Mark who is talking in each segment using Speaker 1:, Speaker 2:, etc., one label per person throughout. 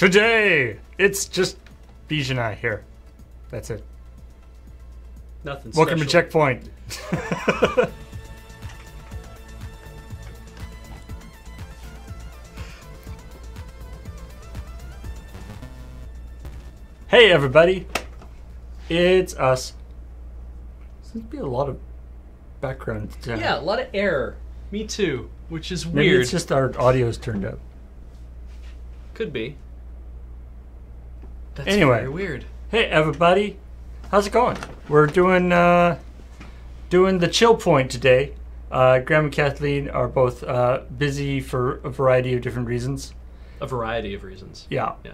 Speaker 1: Today, it's just Beej and I here. That's it.
Speaker 2: Nothing
Speaker 1: Welcome to Checkpoint. Hey everybody, it's us. Seems to be a lot of background.
Speaker 2: Yeah, a lot of error. Me too, which is weird.
Speaker 1: Maybe it's just our audio's turned up.
Speaker 2: Could be. That's
Speaker 1: Anyway.
Speaker 2: very weird.
Speaker 1: Hey everybody, how's it going? We're doing the Chillpoint today. Graham and Kathleen are both busy for a variety of different reasons.
Speaker 2: A variety of reasons.
Speaker 1: Yeah.
Speaker 2: Yeah.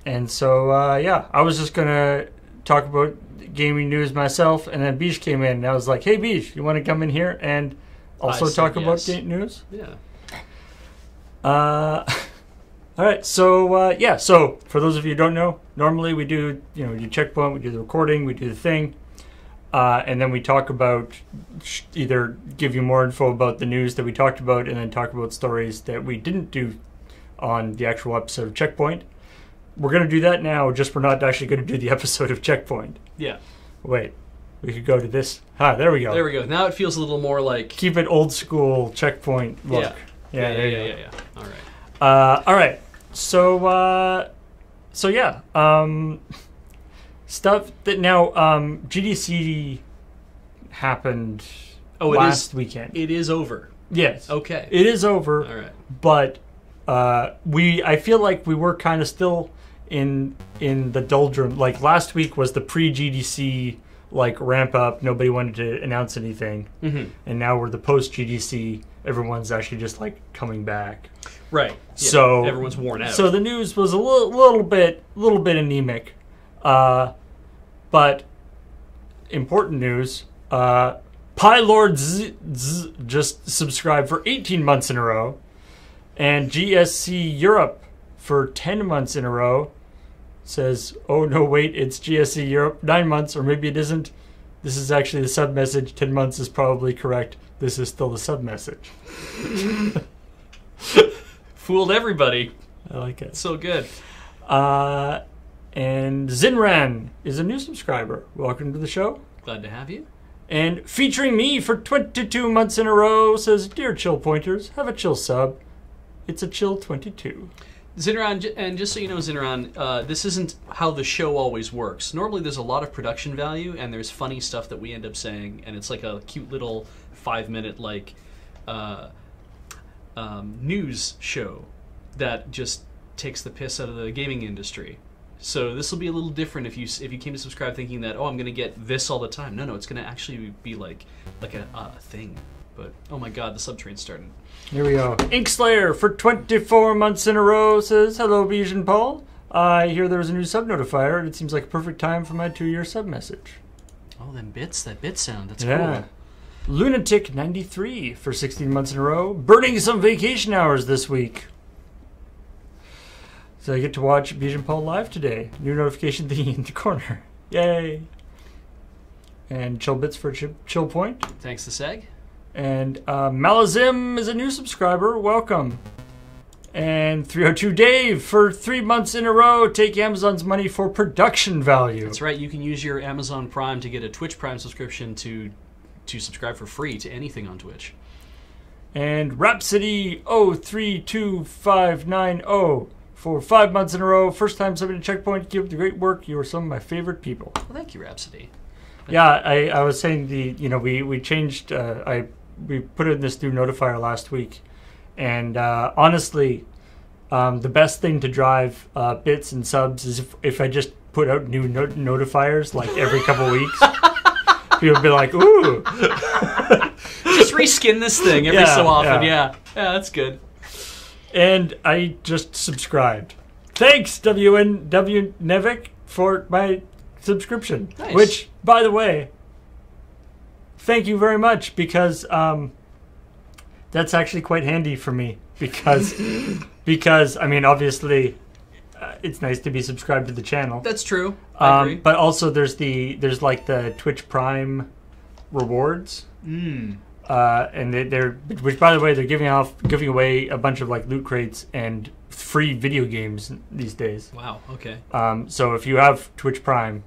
Speaker 1: And so, yeah, I was just going to talk about gaming news myself, and then Beej came in, and I was like, hey, Beej, you want to come in here and also talk about game news?
Speaker 2: Yeah.
Speaker 1: All right, so, yeah, so for those of you who don't know, normally we do, we do Checkpoint, we do the recording, we do the thing, and then we talk about, either give you more info about the news that we talked about, and then talk about stories that we didn't do on the actual episode of Checkpoint. We're going to do that now, just we're not actually going to do the episode of Checkpoint.
Speaker 2: Yeah.
Speaker 1: Wait, we could go to this. There we go.
Speaker 2: There we go. Now it feels a little more like...
Speaker 1: Keep it old school Checkpoint look.
Speaker 2: Yeah. All right.
Speaker 1: All right. So yeah. Stuff that now, GDC happened last weekend.
Speaker 2: It is over.
Speaker 1: Yes.
Speaker 2: Okay.
Speaker 1: It is over.
Speaker 2: All right.
Speaker 1: But I feel like we were kind of still in the doldrum. Like last week was the pre-GDC ramp up. Nobody wanted to announce anything, and now we're the post-GDC. Everyone's actually just coming back.
Speaker 2: Right. Yeah.
Speaker 1: So
Speaker 2: everyone's worn out.
Speaker 1: So the news was a little bit anemic, but important news. Pylord just subscribed for 18 months in a row. And GSC Europe for 10 months in a row says, oh no, wait, it's GSC Europe 9 months, or maybe it isn't. This is actually the sub message. 10 months is probably correct. This is still the sub message.
Speaker 2: Fooled everybody.
Speaker 1: I like it.
Speaker 2: So good.
Speaker 1: And Zinran is a new subscriber. Welcome to the show.
Speaker 2: Glad to have you. And
Speaker 1: featuring me for 22 months in a row says, dear Chill Pointers, have a chill sub. It's a chill 22.
Speaker 2: Zinran, and just so you know, Zinran, this isn't how the show always works. Normally there's a lot of production value, and there's funny stuff that we end up saying, and it's like a cute little 5-minute, news show that just takes the piss out of the gaming industry. So this will be a little different if you came to subscribe thinking that, oh, I'm going to get this all the time. No, it's going to actually be like a thing. But, oh my god, the subtrain's starting.
Speaker 1: Here we go. Inkslayer for 24 months in a row says, hello, Beej and Paul. I hear there was a new sub notifier, and it seems like a perfect time for my 2-year sub message.
Speaker 2: Oh, them bits, that bit sound, that's
Speaker 1: cool.
Speaker 2: Cool.
Speaker 1: Lunatic93 for 16 months in a row. Burning some vacation hours this week. So I get to watch Beej and Paul live today. New notification thingy in the corner. Yay. And Chill Bits for Chill Point.
Speaker 2: Thanks to Seg.
Speaker 1: And Malazim is a new subscriber. Welcome. And 302 Dave for 3 months in a row. Take Amazon's money for production value.
Speaker 2: That's right. You can use your Amazon Prime to get a Twitch Prime subscription to subscribe for free to anything on Twitch.
Speaker 1: And Rhapsody 032590 for 5 months in a row. First time subbing to Checkpoint. Keep up the great work. You are some of my favorite people.
Speaker 2: Well, thank you, Rhapsody.
Speaker 1: Yeah, I was saying we changed. We put in this new notifier last week, and honestly, the best thing to drive bits and subs is if I just put out new notifiers every couple weeks. People be like, ooh.
Speaker 2: Just reskin this thing every so often. Yeah, that's good.
Speaker 1: And I just subscribed. Thanks, WNW Nevik, for my subscription.
Speaker 2: Nice.
Speaker 1: Which, by the way, thank you very much, because that's actually quite handy for me. Because I mean, obviously, it's nice to be subscribed to the channel.
Speaker 2: That's true. I agree.
Speaker 1: But also, there's the Twitch Prime rewards. and which by the way they're giving away a bunch of like loot crates and free video games these days.
Speaker 2: Wow. Okay.
Speaker 1: So if you have Twitch Prime,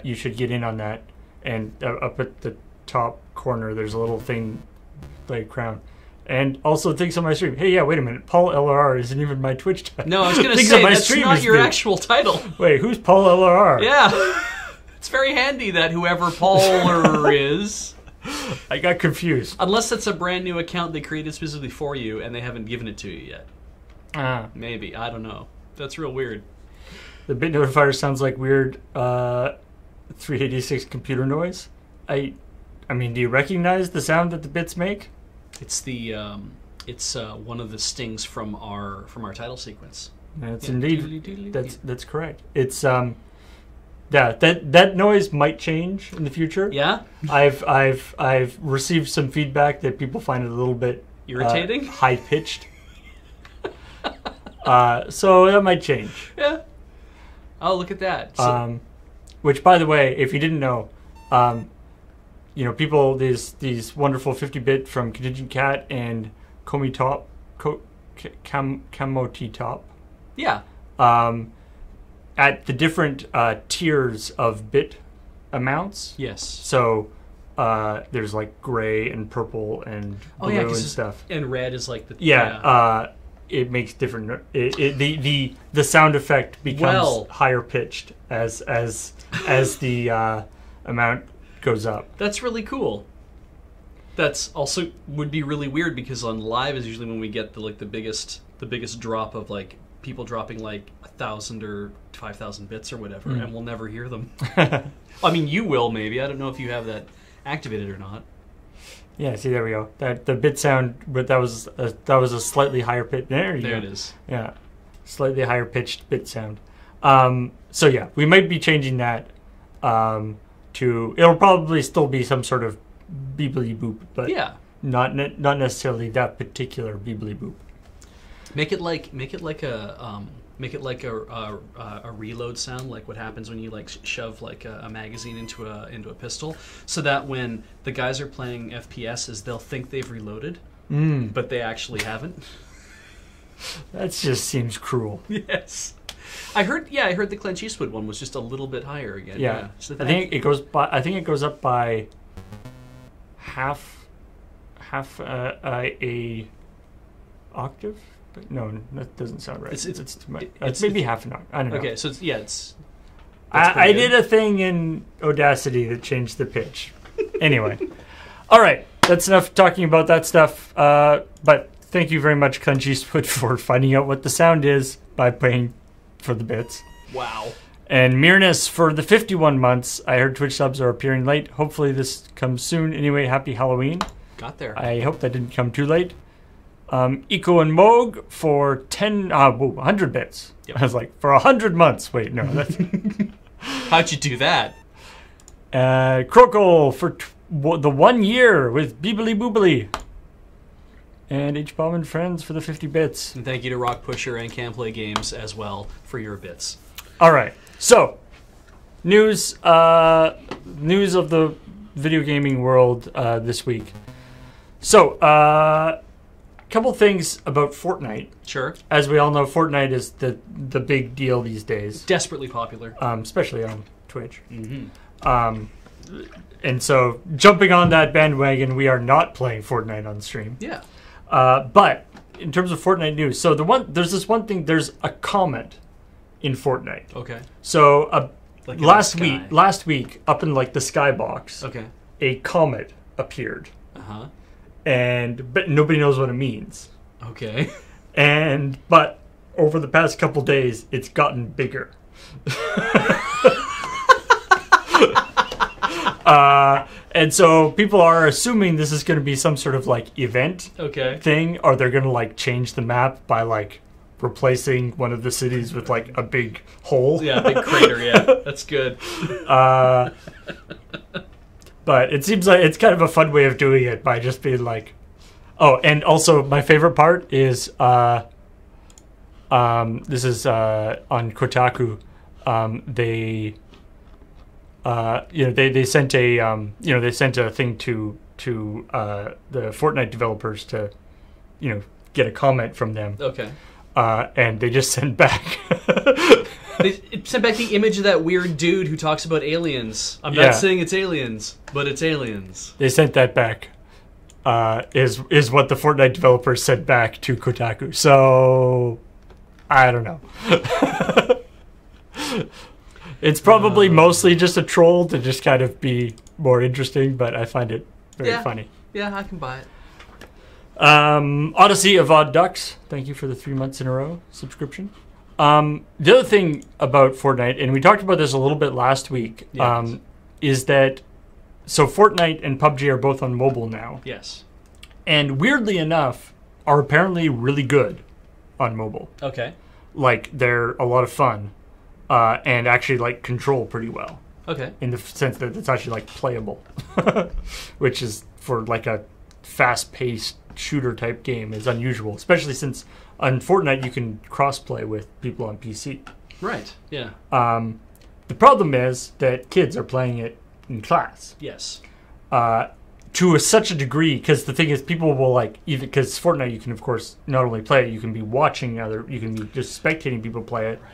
Speaker 1: you should get in on that. And up at the top corner, there's a little thing like crown. And also things on my stream. Hey, yeah, wait a minute. Paul LRR isn't even my Twitch title.
Speaker 2: No, I was going to say that's not your actual title.
Speaker 1: Wait, who's Paul LRR?
Speaker 2: Yeah. It's very handy that whoever Pauler is.
Speaker 1: I got confused.
Speaker 2: Unless that's a brand new account they created specifically for you and they haven't given it to you yet. Maybe. I don't know. That's real weird.
Speaker 1: The bit notifier sounds like weird 386 computer noise. I mean, do you recognize the sound that the bits make?
Speaker 2: It's the one of the stings from our title sequence.
Speaker 1: That's indeed. That's correct. It's yeah, that noise might change in the future.
Speaker 2: Yeah,
Speaker 1: I've received some feedback that people find it a little bit
Speaker 2: irritating,
Speaker 1: high pitched. So that might change.
Speaker 2: Yeah. Oh, look at that. So,
Speaker 1: which, by the way, if you didn't know, people these wonderful 50-bit from Contingent Cat and Comoti Top.
Speaker 2: Yeah.
Speaker 1: At the different tiers of bit amounts.
Speaker 2: Yes.
Speaker 1: So there's like gray and purple and blue and stuff.
Speaker 2: And red is like the
Speaker 1: it makes different. The sound effect becomes higher pitched as the amount goes up.
Speaker 2: That's really cool. That's also would be really weird because on live is usually when we get the biggest drop of like people dropping like 1,000 or 5,000 bits or whatever, and we'll never hear them. I mean, you will maybe. I don't know if you have that activated or not.
Speaker 1: Yeah, see, there we go. That the bit sound, but that was a slightly higher pitch. There it
Speaker 2: is.
Speaker 1: Yeah, slightly higher pitched bit sound. So yeah, we might be changing that to. It'll probably still be some sort of beebly boop, but not necessarily that particular beebly boop.
Speaker 2: Make it like a reload sound, like what happens when you like shove like a magazine into a pistol, so that when the guys are playing FPSs, they'll think they've reloaded, but they actually haven't.
Speaker 1: That just seems cruel.
Speaker 2: Yes, I heard the Clint Eastwood one was just a little bit higher again.
Speaker 1: Yeah. So I think it goes up by half a octave. But no, that doesn't sound right. It's too much. It's maybe half an octave. I don't know.
Speaker 2: Okay, so it's
Speaker 1: I did a thing in Audacity that changed the pitch. Anyway, all right, that's enough talking about that stuff. But thank you very much, Clint Eastwood, for finding out what the sound is by paying for the bits.
Speaker 2: Wow.
Speaker 1: And Mirnus for the 51 months. I heard Twitch subs are appearing late. Hopefully this comes soon. Anyway, happy Halloween.
Speaker 2: Got there.
Speaker 1: I hope that didn't come too late. Eco and Moog for 100 bits. Yep. I was like, for 100 months. Wait, no. That's
Speaker 2: How'd you do that?
Speaker 1: Croco for the 1 year with Beebly Boobly. And H-Bomb and Friends for the 50 bits.
Speaker 2: And thank you to Rock Pusher and Can Play Games as well for your bits.
Speaker 1: All right. So, news of the video gaming world this week. So, couple things about Fortnite.
Speaker 2: Sure.
Speaker 1: As we all know, Fortnite is the big deal these days.
Speaker 2: Desperately popular.
Speaker 1: Especially on Twitch.
Speaker 2: Mm-hmm.
Speaker 1: And so, jumping on that bandwagon, we are not playing Fortnite on stream.
Speaker 2: Yeah.
Speaker 1: But, in terms of Fortnite news, so there's this one thing, there's a comet in Fortnite.
Speaker 2: Okay.
Speaker 1: So,
Speaker 2: like
Speaker 1: last week, up in like the skybox,
Speaker 2: okay,
Speaker 1: a comet appeared.
Speaker 2: Uh-huh.
Speaker 1: But nobody knows what it means.
Speaker 2: Okay.
Speaker 1: But over the past couple days, it's gotten bigger. And so people are assuming this is going to be some sort of like event thing, or they're going to like change the map by like replacing one of the cities with like a big hole.
Speaker 2: Yeah, big crater. Yeah, that's good.
Speaker 1: But it seems like it's kind of a fun way of doing it by just being like, oh, and also my favorite part is this is on Kotaku. They sent a thing to to the Fortnite developers to, get a comment from them.
Speaker 2: Okay.
Speaker 1: And they just sent back.
Speaker 2: They sent back the image of that weird dude who talks about aliens. I'm not saying it's aliens, but it's aliens.
Speaker 1: They sent that back. Is what the Fortnite developers sent back to Kotaku. So I don't know. It's probably mostly just a troll to just kind of be more interesting, but I find it very funny.
Speaker 2: Yeah, I can buy it.
Speaker 1: Odyssey of Odd Ducks. Thank you for the 3 months in a row subscription. The other thing about Fortnite, and we talked about this a little bit last week, is that so Fortnite and PUBG are both on mobile now.
Speaker 2: Yes.
Speaker 1: And weirdly enough, are apparently really good on mobile.
Speaker 2: Okay.
Speaker 1: Like, they're a lot of fun, and actually, like, control pretty well.
Speaker 2: Okay.
Speaker 1: In the sense that it's actually, like, playable. Which is, for, like, a fast-paced shooter-type game, is unusual. Especially since on Fortnite, you can cross-play with people on PC.
Speaker 2: Right, yeah.
Speaker 1: The problem is that kids are playing it in class.
Speaker 2: Yes.
Speaker 1: To such a degree, because the thing is, people will like, either because Fortnite, you can of course not only play it, you can be watching you can be just spectating people play it.
Speaker 2: Right.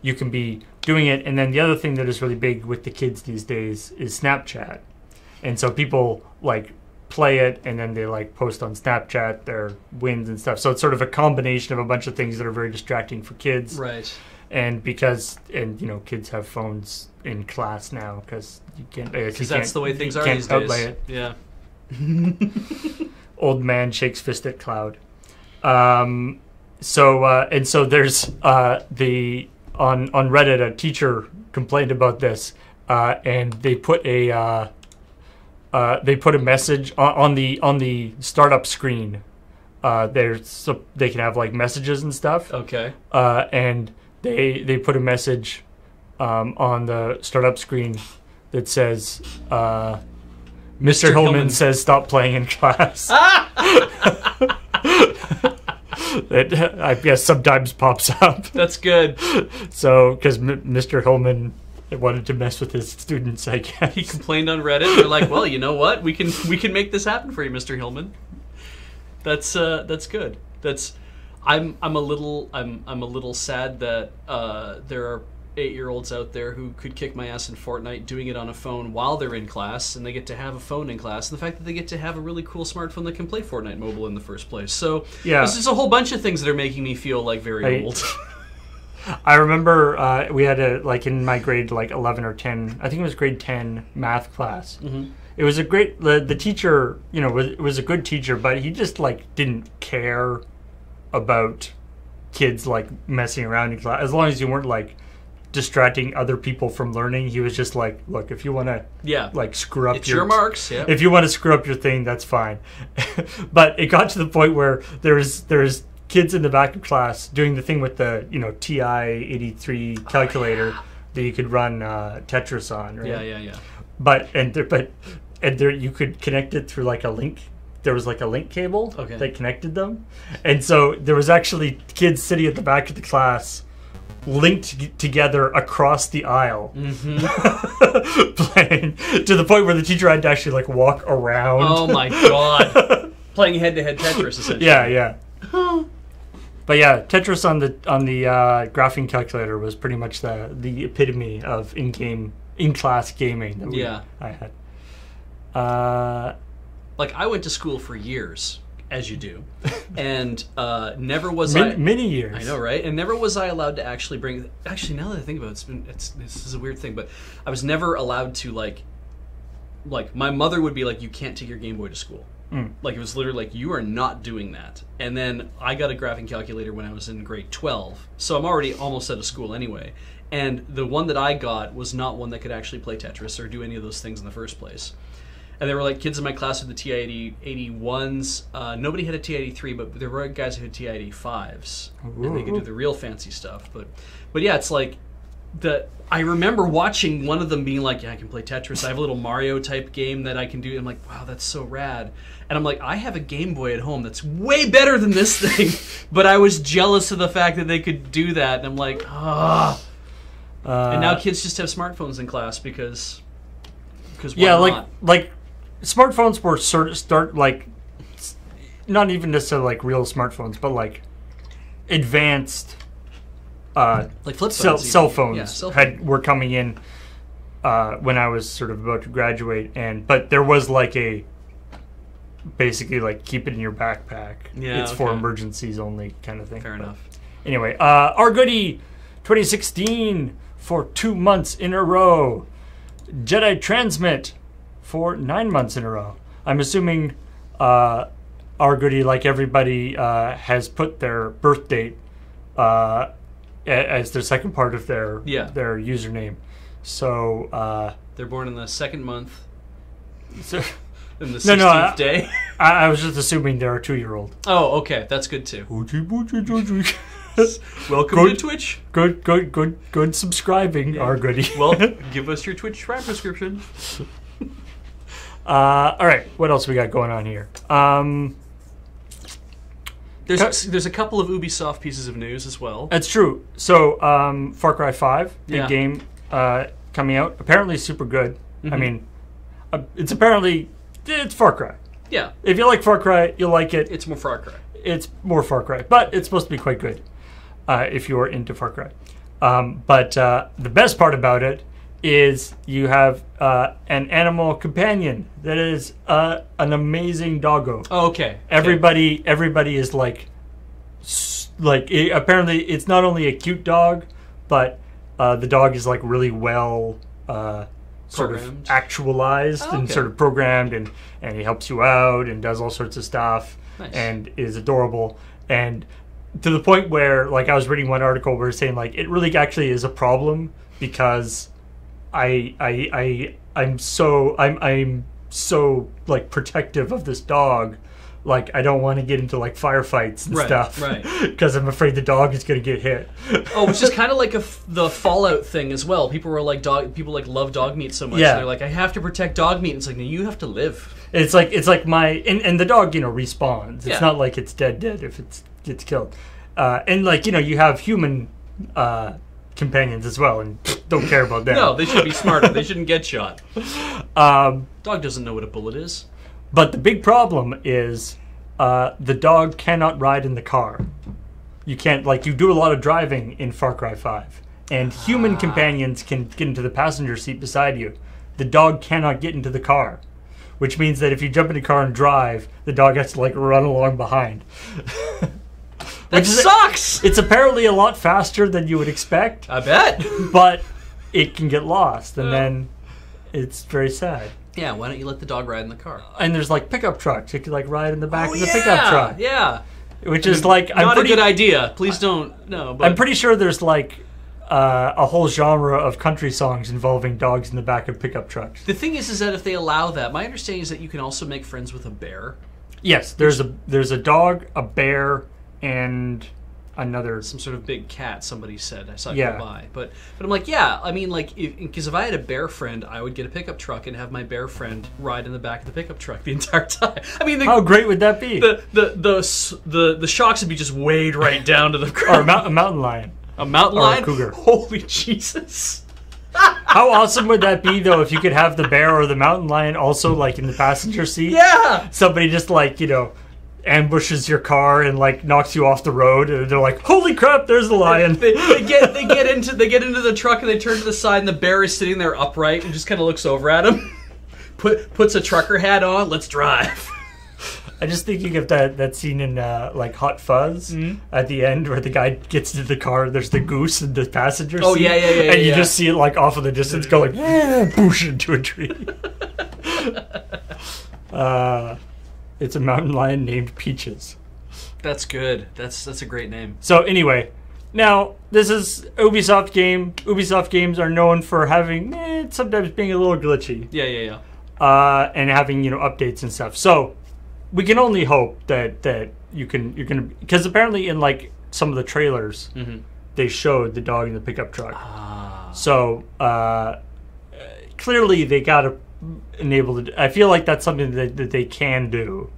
Speaker 1: You can be doing it, and then the other thing that is really big with the kids these days is Snapchat, and so people like play it, and then they like post on Snapchat their wins and stuff. So it's sort of a combination of a bunch of things that are very distracting for kids.
Speaker 2: Right.
Speaker 1: And kids have phones in class now because you can't.
Speaker 2: Because that's the way things are these days. It. Yeah.
Speaker 1: Old man shakes fist at cloud. So there's on Reddit, a teacher complained about this, and they put a message on the startup screen. So they can have like messages and stuff.
Speaker 2: Okay.
Speaker 1: And they put a message on the startup screen that says, Mr. Hillman says stop playing in class. That I guess sometimes pops up.
Speaker 2: That's good.
Speaker 1: So, because Mr. Hillman wanted to mess with his students, I guess.
Speaker 2: He complained on Reddit. They're like, well, you know what? We can make this happen for you, Mr. Hillman. That's good. I'm a little sad that there are 8-year-olds out there who could kick my ass in Fortnite doing it on a phone while they're in class, and they get to have a phone in class, and the fact that they get to have a really cool smartphone that can play Fortnite mobile in the first place. So there's just a whole bunch of things that are making me feel like very old.
Speaker 1: I remember we had in my grade 11 or 10, I think it was grade 10 math class. Mm-hmm. It was a great, the teacher, was a good teacher, but he just didn't care about kids messing around in class. As long as you weren't distracting other people from learning, he was just like, look, if you want to screw up
Speaker 2: your marks,
Speaker 1: if you want to screw up your thing, that's fine. But it got to the point where there's kids in the back of class doing the thing with the TI-83 calculator that you could run Tetris on, right?
Speaker 2: Yeah.
Speaker 1: But you could connect it through a link. There was a link cable that connected them, and so there was actually kids sitting at the back of the class linked together across the aisle, playing to the point where the teacher had to actually walk around.
Speaker 2: Oh my god! Playing head-to-head Tetris, essentially.
Speaker 1: Yeah. But yeah, Tetris on the graphing calculator was pretty much the epitome of in-class gaming that I had.
Speaker 2: I went to school for years, as you do, and never was
Speaker 1: many years.
Speaker 2: I know, right? And never was I allowed to actually bring. Actually, now that I think about it, this is a weird thing, but I was never allowed to my mother would be like, you can't take your Game Boy to school. It was literally you are not doing that. And then I got a graphing calculator when I was in grade 12, so I'm already almost out of school anyway. And the one that I got was not one that could actually play Tetris or do any of those things in the first place. And there were kids in my class with the TI-81s. Nobody had a TI-83, but there were guys who had TI-85s, and they could do the real fancy stuff. But yeah, it's I remember watching one of them being like, yeah, I can play Tetris. I have a little Mario type game that I can do. I'm like, wow, that's so rad. And I'm like, I have a Game Boy at home that's way better than this thing. But I was jealous of the fact that they could do that. And I'm like, ah. And now kids just have smartphones in class because why not?
Speaker 1: smartphones were start like not even necessarily like real smartphones, but like advanced
Speaker 2: like flip phones,
Speaker 1: cell phones
Speaker 2: yeah, cell phone.
Speaker 1: were coming in when I was sort of about to graduate, but there was like a basically like keep it in your backpack.
Speaker 2: Yeah,
Speaker 1: it's for emergencies only kind of thing.
Speaker 2: Fair enough.
Speaker 1: Anyway, our goodie 2016 for 2 months in a row. Jedi Transmit for 9 months in a row. I'm assuming our goodie, like everybody, has put their birth date as the second part of their username. So
Speaker 2: they're born in the second month.
Speaker 1: So,
Speaker 2: in the 16th day.
Speaker 1: I was just assuming they're a 2-year-old.
Speaker 2: Oh, okay, that's good too. Welcome to Twitch.
Speaker 1: Good subscribing, our goodie.
Speaker 2: Well, give us your Twitch Prime prescription.
Speaker 1: All right, what else we got going on here?
Speaker 2: There's a couple of Ubisoft pieces of news as well.
Speaker 1: That's true. So, Far Cry 5, big game coming out. Apparently super good. I mean, it's Far Cry.
Speaker 2: Yeah.
Speaker 1: If you like Far Cry, you'll like it.
Speaker 2: It's more Far Cry.
Speaker 1: It's more Far Cry, but it's supposed to be quite good if you're into Far Cry. But the best part about it is you have an animal companion that is an amazing doggo.
Speaker 2: Oh, okay.
Speaker 1: Everybody is like apparently it's not only a cute dog, but the dog is like really well sort of actualized and sort of programmed, and he helps you out and does all sorts of stuff. Nice. And is adorable, and to the point where, like, I was reading one article where it's saying like it really actually is a problem because I'm so like protective of this dog. Like, I don't want to get into like firefights and stuff, right? Because I'm afraid the dog is going to get hit.
Speaker 2: Oh, which is kind of like the Fallout thing as well. People were like people like love dog meat so much.
Speaker 1: Yeah.
Speaker 2: And they're like, I have to protect dog meat. And it's like, no, you have to live.
Speaker 1: It's like and the dog, respawns. It's not like it's dead if it gets killed. And like, you have human companions as well, and don't care about them.
Speaker 2: No, they should be smarter. They shouldn't get shot. Dog doesn't know what a bullet is.
Speaker 1: But the big problem is the dog cannot ride in the car. You can't, like, you do a lot of driving in Far Cry 5, and human companions can get into the passenger seat beside you. The dog cannot get into the car, which means that if you jump in a car and drive, the dog has to, like, run along behind.
Speaker 2: That sucks!
Speaker 1: It's apparently a lot faster than you would expect.
Speaker 2: I bet.
Speaker 1: But it can get lost, and then it's very sad.
Speaker 2: Yeah, why don't you let the dog ride in the car?
Speaker 1: And there's like pickup trucks. You could like ride in the back of the pickup truck.
Speaker 2: Yeah.
Speaker 1: Which is like
Speaker 2: not a good idea. Please don't. No. But
Speaker 1: I'm pretty sure there's like a whole genre of country songs involving dogs in the back of pickup trucks.
Speaker 2: The thing is that if they allow that, my understanding is that you can also make friends with a bear.
Speaker 1: Yes, there's a dog, a bear, and some
Speaker 2: sort of big cat. Somebody said I saw it go by, but I'm like, yeah. I mean, like, because if I had a bear friend, I would get a pickup truck and have my bear friend ride in the back of the pickup truck the entire time. I mean,
Speaker 1: how great would that be?
Speaker 2: The shocks would be just weighed right down to the ground.
Speaker 1: Or a mountain lion.
Speaker 2: A mountain lion?
Speaker 1: Or a cougar.
Speaker 2: Holy Jesus.
Speaker 1: How awesome would that be, though, if you could have the bear or the mountain lion also, like, in the passenger seat?
Speaker 2: Yeah!
Speaker 1: Somebody just, like, ambushes your car and, like, knocks you off the road, and they're like, holy crap, there's the lion.
Speaker 2: They get into the truck, and they turn to the side, and the bear is sitting there upright and just kind of looks over at him. Puts a trucker hat on, let's drive.
Speaker 1: I just thinking of that scene in like Hot Fuzz at the end where the guy gets into the car. There's the goose in the passenger seat.
Speaker 2: Oh yeah,
Speaker 1: and you just see it like off in the distance go like boosh into a tree. It's a mountain lion named Peaches.
Speaker 2: That's good. That's a great name.
Speaker 1: So anyway, now this is Ubisoft game. Ubisoft games are known for having sometimes being a little glitchy.
Speaker 2: Yeah.
Speaker 1: And having updates and stuff. So we can only hope that you're gonna, because apparently in like some of the trailers they showed the dog in the pickup truck. So clearly they gotta enable it. I feel like that's something that they can do.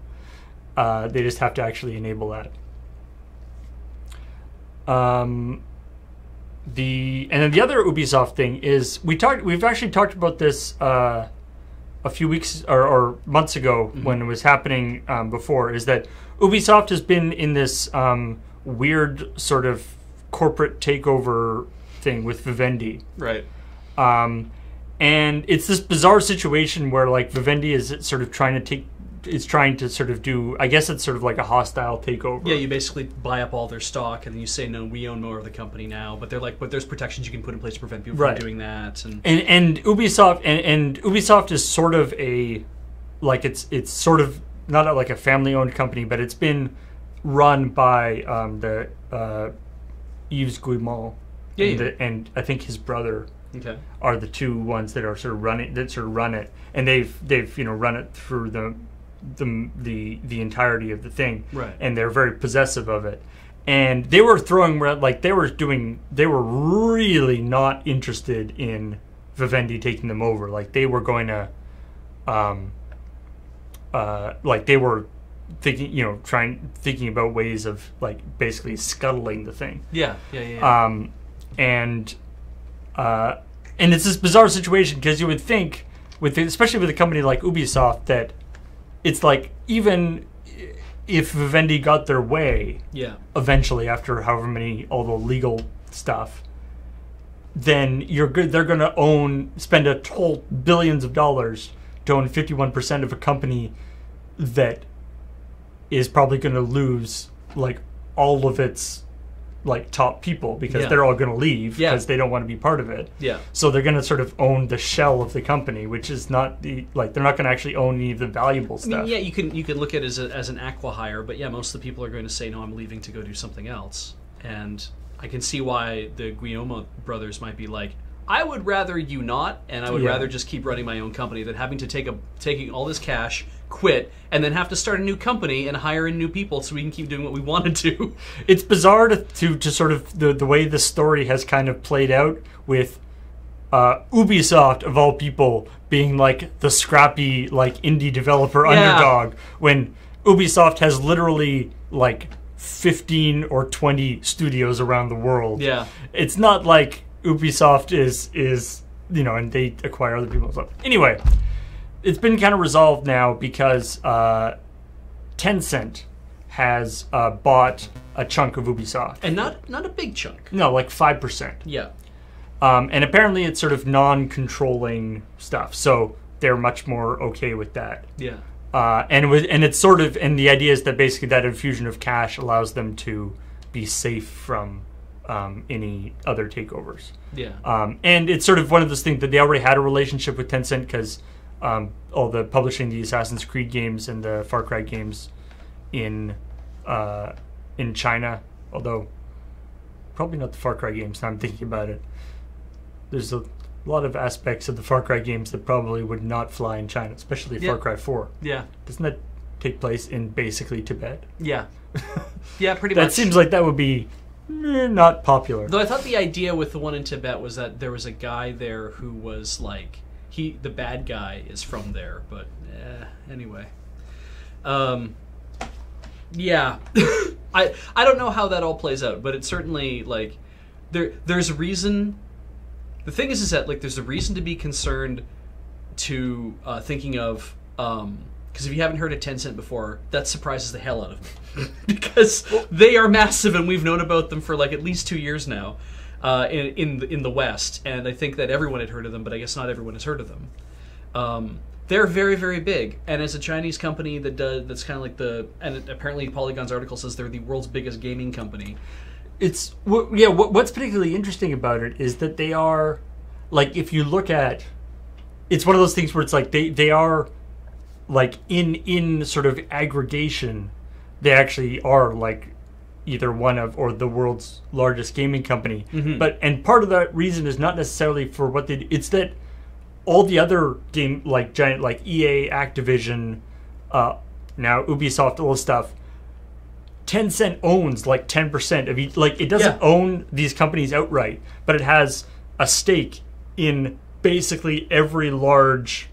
Speaker 1: They just have to actually enable that. And then the other Ubisoft thing is we've actually talked about this a few weeks or months ago when it was happening before, is that Ubisoft has been in this weird sort of corporate takeover thing with Vivendi.
Speaker 2: Right.
Speaker 1: And it's this bizarre situation where like Vivendi is sort of trying to sort of do, I guess it's sort of like a hostile takeover.
Speaker 2: Yeah, you basically buy up all their stock, and then you say, no, we own more of the company now. But they're like, but there's protections you can put in place to prevent people from doing that.
Speaker 1: And Ubisoft and Ubisoft is sort of a, like it's sort of not like a family-owned company, but it's been run by the Yves Guillemot, and I think his brother.
Speaker 2: Okay.
Speaker 1: Are the two ones that are sort of run it, and they've run it through the entirety of the thing,
Speaker 2: right?
Speaker 1: And they're very possessive of it, and they were they were really not interested in Vivendi taking them over. Like they were going to, like they were thinking about ways of like basically scuttling the thing.
Speaker 2: Yeah.
Speaker 1: And it's this bizarre situation because you would think, especially with a company like Ubisoft, that it's like even if Vivendi got their way, eventually after however many all the legal stuff, then they're going to spend a total billions of dollars to own 51% of a company that is probably going to lose like all of its like top people because they're all going to leave because they don't want to be part of it.
Speaker 2: Yeah.
Speaker 1: So they're going to sort of own the shell of the company, which is not they're not going to actually own any of the valuable stuff.
Speaker 2: I mean, you can look at it as an acqui-hire, but most of the people are going to say, no, I'm leaving to go do something else. And I can see why the Guillemot brothers might be like, I would rather you not, and I would rather just keep running my own company than having to taking all this cash, quit, and then have to start a new company and hire in new people so we can keep doing what we want to do.
Speaker 1: It's bizarre to sort of the way the story has kind of played out with Ubisoft, of all people, being like the scrappy like indie developer underdog when Ubisoft has literally like 15 or 20 studios around the world.
Speaker 2: Yeah. It's
Speaker 1: not like Ubisoft is and they acquire other people and stuff. Anyway, it's been kind of resolved now because Tencent has bought a chunk of Ubisoft.
Speaker 2: And not a big chunk.
Speaker 1: No, like 5%.
Speaker 2: Yeah.
Speaker 1: And apparently it's sort of non-controlling stuff, so they're much more okay with that.
Speaker 2: Yeah.
Speaker 1: And it's sort of, and the idea is that basically that infusion of cash allows them to be safe from any other takeovers.
Speaker 2: Yeah.
Speaker 1: And it's sort of one of those things that they already had a relationship with Tencent because all the publishing the Assassin's Creed games and the Far Cry games in China, although probably not the Far Cry games now I'm thinking about it. There's a lot of aspects of the Far Cry games that probably would not fly in China, especially Far Cry 4.
Speaker 2: Yeah.
Speaker 1: Doesn't that take place in basically Tibet?
Speaker 2: Yeah. Yeah, pretty much.
Speaker 1: That seems like that would be not popular.
Speaker 2: Though I thought the idea with the one in Tibet was that there was a guy there who was like, the bad guy is from there, but anyway. Yeah. I don't know how that all plays out, but it's certainly like there's a reason. The thing is that like there's a reason to be concerned to thinking of because if you haven't heard of Tencent before, that surprises the hell out of me because they are massive and we've known about them for like at least 2 years now in the West, and I think that everyone had heard of them, but I guess not everyone has heard of them. They're very, very big, and as a Chinese company that's kind of like and apparently Polygon's article says they're the world's biggest gaming company.
Speaker 1: What's particularly interesting about it is that they are, like, if you look at, it's one of those things where it's like they are, like, in sort of aggregation, they actually are like either one of or the world's largest gaming company.
Speaker 2: Mm-hmm.
Speaker 1: And part of that reason is not necessarily for what they do. It's that all the other game like giant like EA, Activision, now Ubisoft, all this stuff, Tencent owns like 10% of each. Like, it doesn't own these companies outright, but it has a stake in basically every large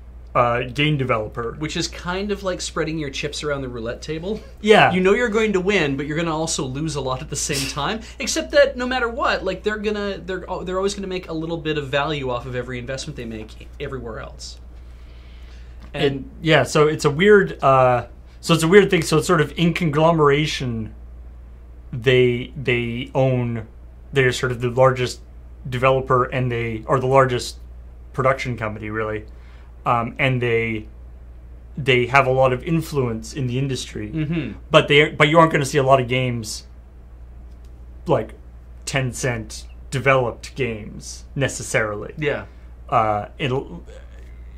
Speaker 1: game developer.
Speaker 2: Which is kind of like spreading your chips around the roulette table.
Speaker 1: Yeah.
Speaker 2: You know you're going to win, but you're going to also lose a lot at the same time. Except that no matter what, like they're always gonna make a little bit of value off of every investment they make everywhere else. And
Speaker 1: yeah, so it's a weird thing. So it's sort of in conglomeration. They own. They're sort of the largest developer, and they are the largest production company, really, and they have a lot of influence in the industry.
Speaker 2: Mm-hmm.
Speaker 1: But you aren't going to see a lot of games like Tencent developed games necessarily.
Speaker 2: Yeah.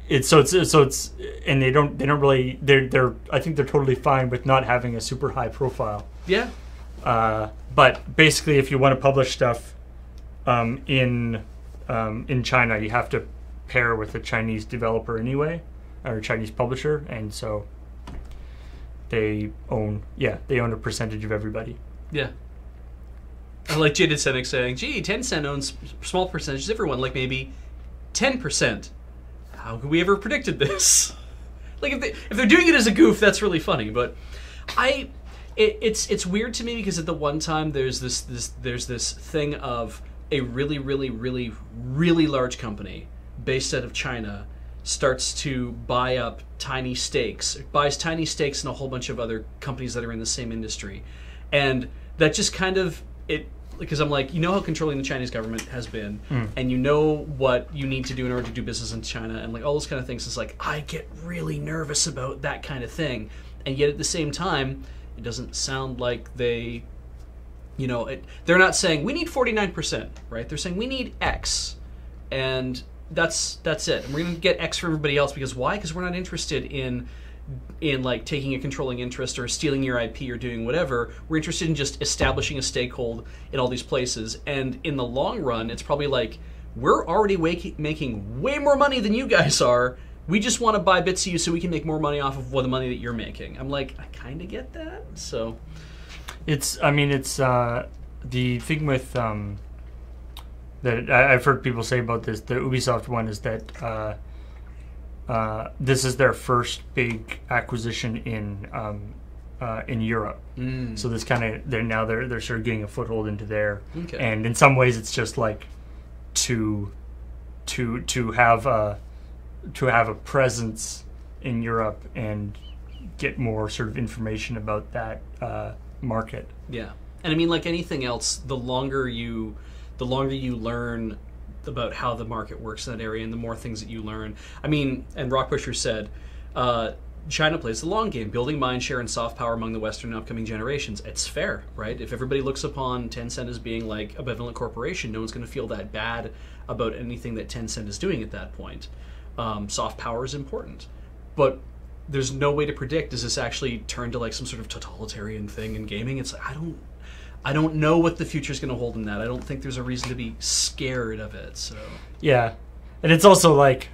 Speaker 1: It's and they don't really they're I think they're totally fine with not having a super high profile.
Speaker 2: Yeah.
Speaker 1: But basically, if you want to publish stuff in China, you have to pair with a Chinese developer anyway, or a Chinese publisher, and so they own a percentage of everybody.
Speaker 2: Yeah. I like Jaded Cynic saying, "Gee, Tencent owns small percentages of everyone, like maybe 10%. How could we ever predicted this?" Like if they're doing it as a goof, that's really funny. But it's weird to me because at the one time there's this thing of a really really really really large company based out of China starts to buy up tiny stakes, buys tiny stakes in a whole bunch of other companies that are in the same industry, and that just kind of because I'm like, you know how controlling the Chinese government has been, and you know what you need to do in order to do business in China, and like all those kind of things. It's like I get really nervous about that kind of thing, and yet at the same time, it doesn't sound like they, they're not saying we need 49%, right? They're saying we need X, and that's it. And we're going to get X for everybody else because why? Because we're not interested in like taking a controlling interest or stealing your IP or doing whatever. We're interested in just establishing a stakehold in all these places. And in the long run, it's probably like, we're already making way more money than you guys are. We just want to buy bits of you so we can make more money off of the money that you're making. I'm like, I kind of get that. So
Speaker 1: it's the thing with that I've heard people say about this, the Ubisoft one, is that this is their first big acquisition in Europe. So this kind of they're sort of getting a foothold into there.
Speaker 2: Okay.
Speaker 1: And in some ways, it's just like to have a presence in Europe and get more sort of information about that market.
Speaker 2: Yeah, and I mean, like anything else, the longer you learn about how the market works in that area, and the more things that you learn. I mean, and Rockpusher said, China plays the long game, building mindshare and soft power among the Western and upcoming generations. It's fair, right? If everybody looks upon Tencent as being like a benevolent corporation, no one's going to feel that bad about anything that Tencent is doing at that point. Soft power is important, but there's no way to predict, does this actually turn to like some sort of totalitarian thing in gaming? It's like, I don't know what the future is going to hold in that. I don't think there's a reason to be scared of it. So
Speaker 1: yeah, and it's also like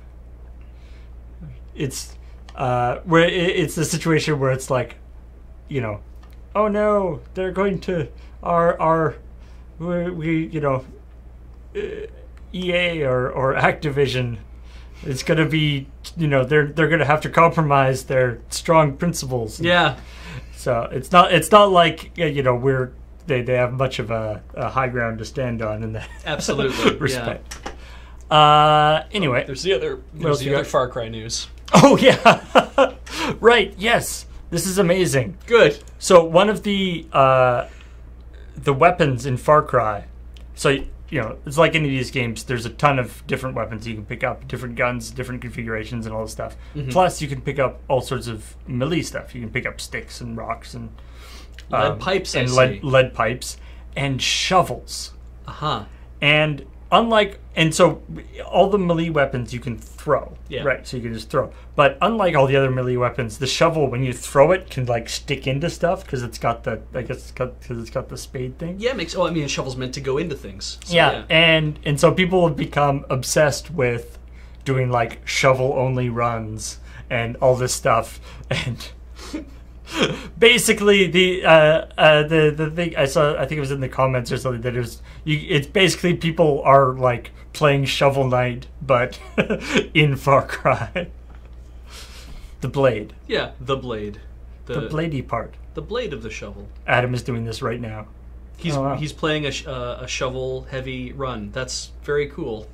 Speaker 1: it's where it's the situation where it's like, oh no, they're going to EA or Activision. It's going to be, they're going to have to compromise their strong principles.
Speaker 2: Yeah.
Speaker 1: So it's not like they have much of a high ground to stand on in that
Speaker 2: absolutely
Speaker 1: respect. Anyway,
Speaker 2: there's the other Far Cry news.
Speaker 1: Oh yeah, right. Yes, this is amazing.
Speaker 2: Good.
Speaker 1: So one of the weapons in Far Cry. So it's like any of these games. There's a ton of different weapons you can pick up, different guns, different configurations, and all this stuff. Mm-hmm. Plus, you can pick up all sorts of melee stuff. You can pick up sticks and rocks and
Speaker 2: lead pipes
Speaker 1: and lead pipes and shovels. And so all the melee weapons you can throw, right? So you can just throw. But unlike all the other melee weapons, the shovel, when you throw it, can like stick into stuff because it's got the spade thing.
Speaker 2: Yeah, a shovel's meant to go into things. So,
Speaker 1: yeah, and so people have become obsessed with doing like shovel only runs and all this stuff. And basically the thing I saw, I think it was in the comments or something, that it's basically people are like playing Shovel Knight but in Far Cry. The blade.
Speaker 2: Yeah, the blade.
Speaker 1: The bladey part.
Speaker 2: The blade of the shovel.
Speaker 1: Adam is doing this right now.
Speaker 2: He's playing a shovel heavy run. That's very cool.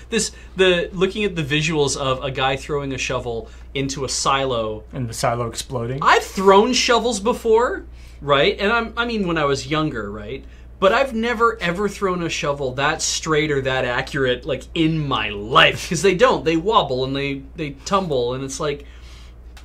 Speaker 2: Looking at the visuals of a guy throwing a shovel into a silo
Speaker 1: and the silo exploding.
Speaker 2: I've thrown shovels before, right? And I mean when I was younger, right? But I've never ever thrown a shovel that straight or that accurate like in my life, because they wobble and they tumble, and it's like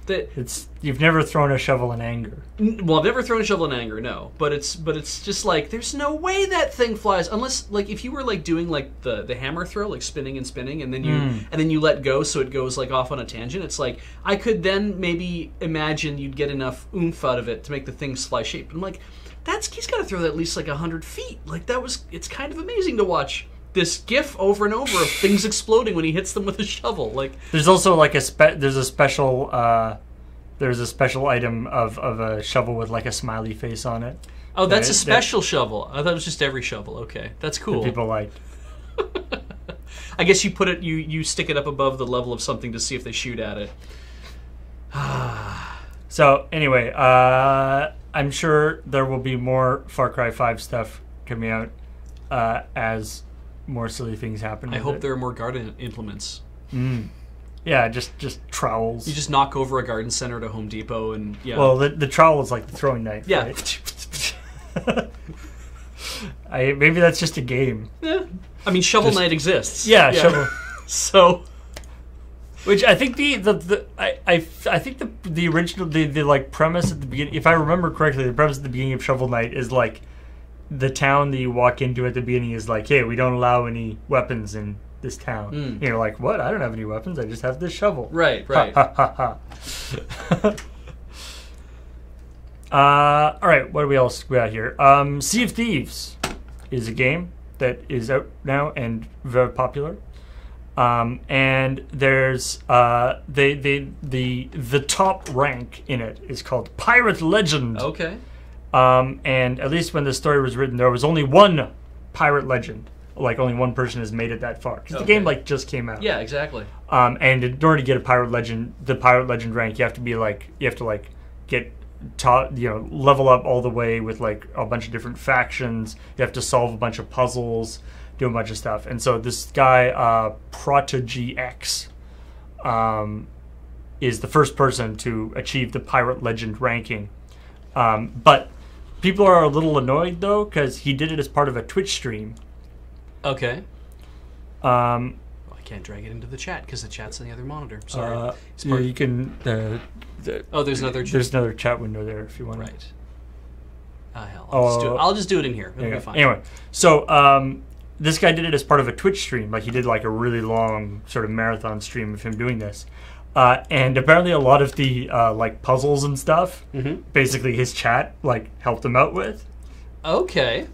Speaker 2: that.
Speaker 1: You've never thrown a shovel in anger.
Speaker 2: Well, I've never thrown a shovel in anger, no. But it's just like there's no way that thing flies unless like if you were like doing like the hammer throw, like spinning and spinning, and then you let go so it goes like off on a tangent. It's like I could then maybe imagine you'd get enough oomph out of it to make the thing fly shape. But I'm like, he's got to throw that at least like 100 feet. Like it's kind of amazing to watch this GIF over and over of things exploding when he hits them with a shovel. Like
Speaker 1: there's also like there's a special item of a shovel with like a smiley face on it.
Speaker 2: Oh, that's a special shovel. I thought it was just every shovel. Okay, that's cool.
Speaker 1: That people like.
Speaker 2: I guess you stick it up above the level of something to see if they shoot at it.
Speaker 1: So anyway, I'm sure there will be more Far Cry 5 stuff coming out as more silly things happen.
Speaker 2: I hope there are more garden implements.
Speaker 1: Yeah, just trowels.
Speaker 2: You just knock over a garden center at a Home Depot and yeah.
Speaker 1: Well, the trowel is like the throwing knife.
Speaker 2: Yeah.
Speaker 1: Think maybe that's just a game.
Speaker 2: Yeah. I mean, Shovel Knight exists.
Speaker 1: Yeah, Shovel.
Speaker 2: So,
Speaker 1: which I think I think the original the like premise at the beginning, if I remember correctly, the premise at the beginning of Shovel Knight is like the town that you walk into at the beginning is like, hey, we don't allow any weapons in this town. And you're like, what? I don't have any weapons. I just have this shovel.
Speaker 2: Right.
Speaker 1: Ha, ha, ha. All right, what do we else got here? Sea of Thieves is a game that is out now and very popular. And there's the top rank in it is called Pirate Legend.
Speaker 2: Okay.
Speaker 1: And at least when the story was written, there was only one Pirate Legend. Like only one person has made it that far because the game like just came out.
Speaker 2: Yeah, exactly.
Speaker 1: And in order to get a Pirate Legend, the Pirate Legend rank, you have to get taught, level up all the way with like a bunch of different factions. You have to solve a bunch of puzzles, do a bunch of stuff. And so this guy, Prodigy X, is the first person to achieve the Pirate Legend ranking. But people are a little annoyed though because he did it as part of a Twitch stream.
Speaker 2: Okay. I can't drag it into the chat because the chat's on the other monitor. Sorry.
Speaker 1: Yeah, you can.
Speaker 2: There's another.
Speaker 1: There's another chat window there if you want.
Speaker 2: Right. Hell. I'll just do it in here. It'll be fine.
Speaker 1: Anyway, so this guy did it as part of a Twitch stream. Like he did like a really long sort of marathon stream of him doing this. And apparently a lot of the like puzzles and stuff, basically his chat like helped him out with. Okay.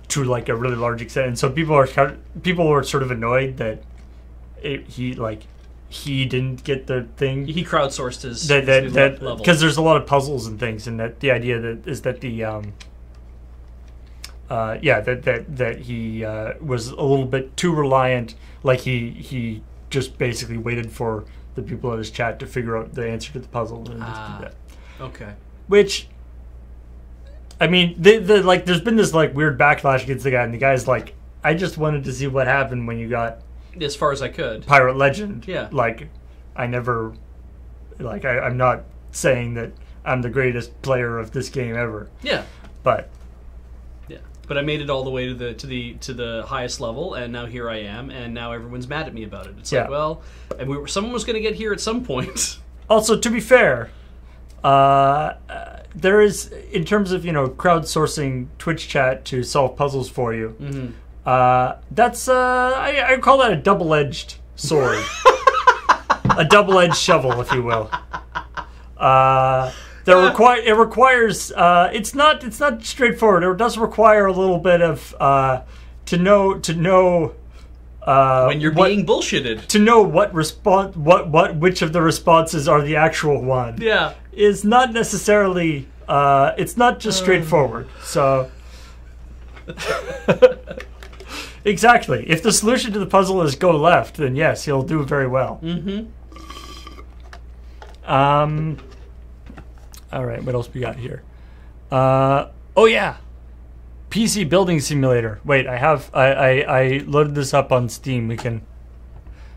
Speaker 1: To like a really large extent, and so people were sort of annoyed that he didn't get the thing.
Speaker 2: He crowdsourced his
Speaker 1: level because there's a lot of puzzles and things, and that the idea is that the that he was a little bit too reliant. Like he just basically waited for the people in his chat to figure out the answer to the puzzle and just do that.
Speaker 2: Okay.
Speaker 1: Which, I mean, there's been this like weird backlash against the guy, and the guy's like, I just wanted to see what happened when you got
Speaker 2: as far as I could
Speaker 1: Pirate Legend.
Speaker 2: Yeah.
Speaker 1: Like, I never, like, I'm not saying that I'm the greatest player of this game ever.
Speaker 2: Yeah.
Speaker 1: But.
Speaker 2: Yeah. But I made it all the way to the highest level, and now here I am, and now everyone's mad at me about it. It's like, well, and someone was going to get here at some point. Also, to be fair, there is, in terms of, crowdsourcing Twitch chat to solve puzzles for you, that's, I call that a double-edged sword. A double-edged shovel, if you will. It requires, it's not straightforward. It does require a little bit of, to know, when you're being bullshitted.
Speaker 1: To know which of the responses are the actual one.
Speaker 2: Yeah.
Speaker 1: Is not necessarily, it's not just straightforward. So, exactly. If the solution to the puzzle is go left, then yes, he'll do very well. All right, what else we got here? Oh yeah, PC building simulator. Wait, I loaded this up on Steam. We can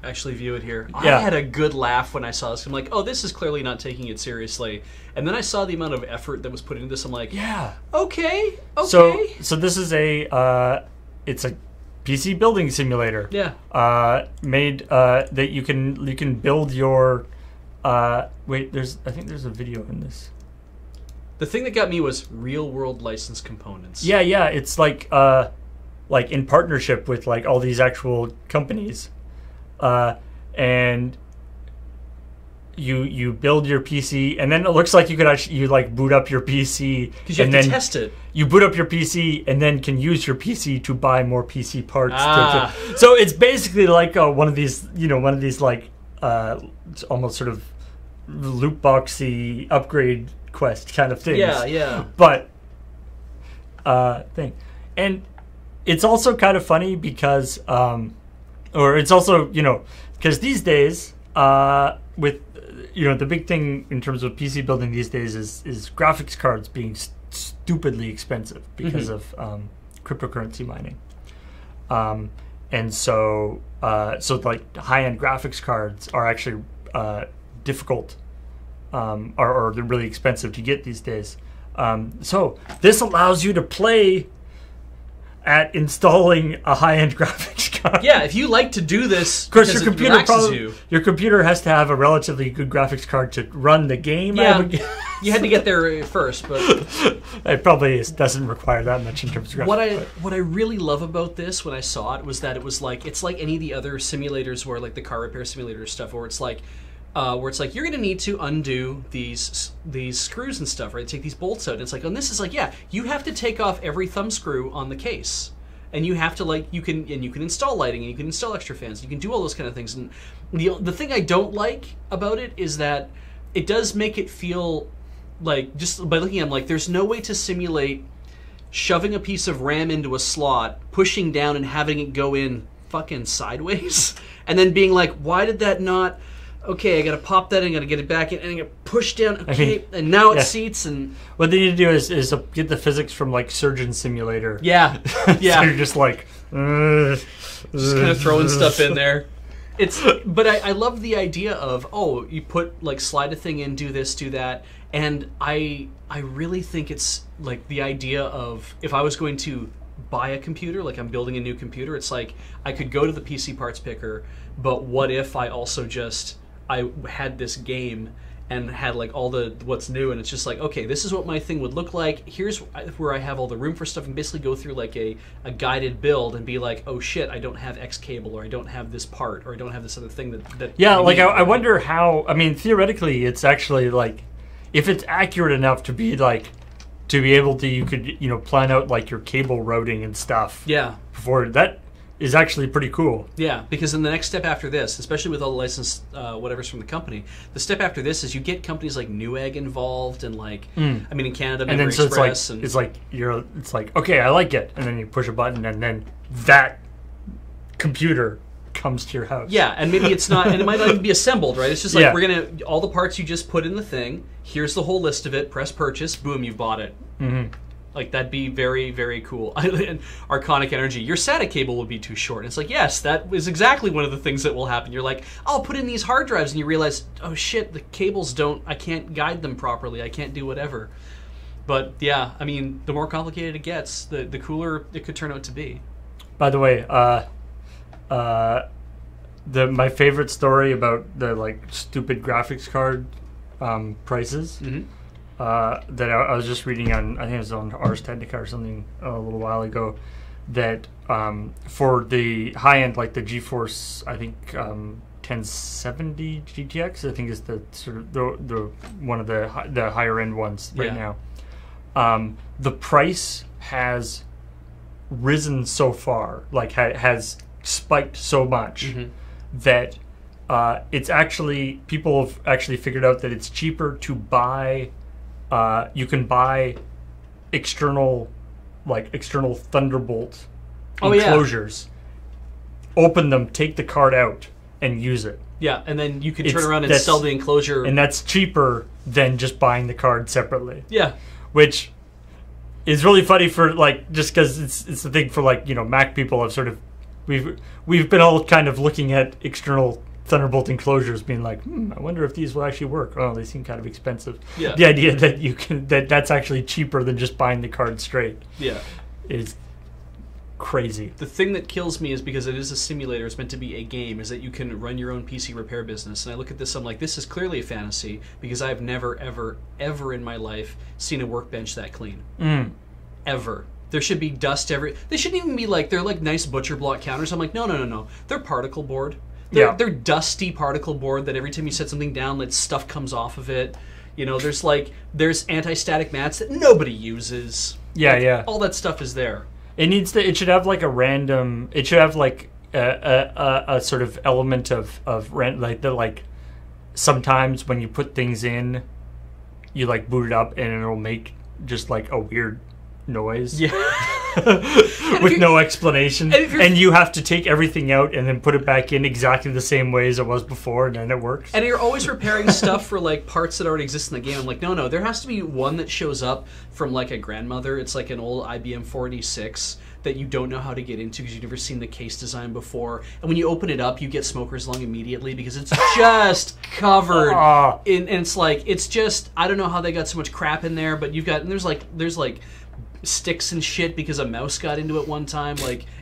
Speaker 2: actually view it here.
Speaker 1: Yeah.
Speaker 2: I had a good laugh when I saw this. I'm like, oh, this is clearly not taking it seriously. And then I saw the amount of effort that was put into this. I'm like,
Speaker 1: yeah.
Speaker 2: Okay.
Speaker 1: So this is it's a PC building simulator.
Speaker 2: Yeah.
Speaker 1: Made that you can build your. Wait, I think there's a video in this.
Speaker 2: The thing that got me was real world licensed components.
Speaker 1: Yeah, it's like in partnership with like all these actual companies, and you build your PC, and then it looks like you could actually like boot up your PC
Speaker 2: because you have to test it.
Speaker 1: You boot up your PC and then can use your PC to buy more PC parts.
Speaker 2: Ah.
Speaker 1: So it's basically like one of these like it's almost sort of loot boxy upgrade quest kind of things.
Speaker 2: Yeah.
Speaker 1: But thing, and it's also kind of funny because, or it's also because these days with the big thing in terms of PC building these days is graphics cards being stupidly expensive because of cryptocurrency mining, and so like high-end graphics cards are actually difficult. Or they're really expensive to get these days. So this allows you to play at installing a high-end graphics card.
Speaker 2: Yeah, if you like to do this,
Speaker 1: of course,
Speaker 2: your
Speaker 1: computer has to have a relatively good graphics card to run the game.
Speaker 2: Yeah, you had to get there first, but
Speaker 1: it probably doesn't require that much in terms of graphics.
Speaker 2: What I really love about this when I saw it was that it's like any of the other simulators where like the car repair simulator stuff, where it's like you're going to need to undo these screws and stuff, right? Take these bolts out. And it's like, and this is like, yeah, you have to take off every thumb screw on the case, and you have to you can install lighting, and you can install extra fans, you can do all those kind of things. And the thing I don't like about it is that it does make it feel like, just by looking at it, like there's no way to simulate shoving a piece of RAM into a slot, pushing down, and having it go in fucking sideways, and then being like, why did that not? Okay, I gotta pop that in, gotta get it back in, and I gotta push down, okay, and now it seats, and...
Speaker 1: What they need to do is get the physics from, like, Surgeon Simulator.
Speaker 2: Yeah, yeah.
Speaker 1: So you're just like...
Speaker 2: just kind of throwing stuff in there. But I love the idea of, you put, like, slide a thing in, do this, do that, and I really think it's, like, the idea of, if I was going to buy a computer, like I'm building a new computer, it's like, I could go to the PC parts picker, but what if I also I had this game and had like all the what's new, and it's just like, okay, this is what my thing would look like. Here's where I have all the room for stuff, and basically go through like a guided build and be like, oh shit, I don't have X cable, or I don't have this part, or I don't have this other thing that
Speaker 1: yeah, like I wonder how. I mean, theoretically, it's actually like, if it's accurate enough to be like, to be able to, you could plan out like your cable routing and stuff.
Speaker 2: Yeah.
Speaker 1: Before that. Is actually pretty cool.
Speaker 2: Yeah, because in the next step after this, especially with all the licensed whatever's from the company, the step after this is you get companies like Newegg involved, and like I mean in Canada, Memory
Speaker 1: and then so
Speaker 2: Express,
Speaker 1: it's like okay, I like it, and then you push a button, and then that computer comes to your house.
Speaker 2: Yeah, and maybe it's not, and it might not even be assembled, right? It's just like we're gonna all the parts you just put in the thing. Here's the whole list of it. Press purchase. Boom, you've bought it. Mm-hmm. Like, that'd be very, very cool. And Arconic Energy, your SATA cable would be too short. And it's like, yes, that is exactly one of the things that will happen. You're like, I'll put in these hard drives, and you realize, oh shit, the cables I can't guide them properly. I can't do whatever. But yeah, I mean, the more complicated it gets, the cooler it could turn out to be.
Speaker 1: By the way, my favorite story about the like stupid graphics card prices. Mm-hmm. That I was just reading on, I think it was on Ars Technica or something a little while ago, that for the high end, like the GeForce, I think 1070 GTX, I think is the sort of the one of the higher end ones right now. The price has risen so far, like has spiked so much that it's actually, people have actually figured out that it's cheaper to buy. You can buy external Thunderbolt enclosures, open them, take the card out, and use it.
Speaker 2: Yeah, and then you can turn around and sell the enclosure.
Speaker 1: And that's cheaper than just buying the card separately.
Speaker 2: Yeah.
Speaker 1: Which It's really funny for like just because it's the thing for like Mac people have sort of we've been all kind of looking at external Thunderbolt enclosures, being like, I wonder if these will actually work. Oh, they seem kind of expensive.
Speaker 2: Yeah.
Speaker 1: The idea that you can that's actually cheaper than just buying the card straight.
Speaker 2: Yeah.
Speaker 1: Is crazy.
Speaker 2: The thing that kills me is because it is a simulator, it's meant to be a game, is that you can run your own PC repair business. And I look at this, I'm like, this is clearly a fantasy because I've never, ever, ever in my life seen a workbench that clean. Ever. There should be dust they shouldn't even be like, they're like nice butcher block counters. I'm like, no. They're particle board. They're dusty particle board that every time you set something down, that stuff comes off of it. There's anti-static mats that nobody uses.
Speaker 1: Yeah.
Speaker 2: All that stuff is there.
Speaker 1: It should have like a random. It should have like a sort of element of like sometimes when you put things in, you like boot it up and it'll make just like a weird noise.
Speaker 2: Yeah.
Speaker 1: With no explanation, and you have to take everything out and then put it back in exactly the same way as it was before, and then it works.
Speaker 2: And you're always repairing stuff for like parts that already exist in the game. I'm like, no, there has to be one that shows up from like a grandmother. It's like an old IBM 486 that you don't know how to get into because you've never seen the case design before. And when you open it up, you get smoker's lung immediately because it's just covered in. And it's just I don't know how they got so much crap in there, but there's like sticks and shit because a mouse got into it one time,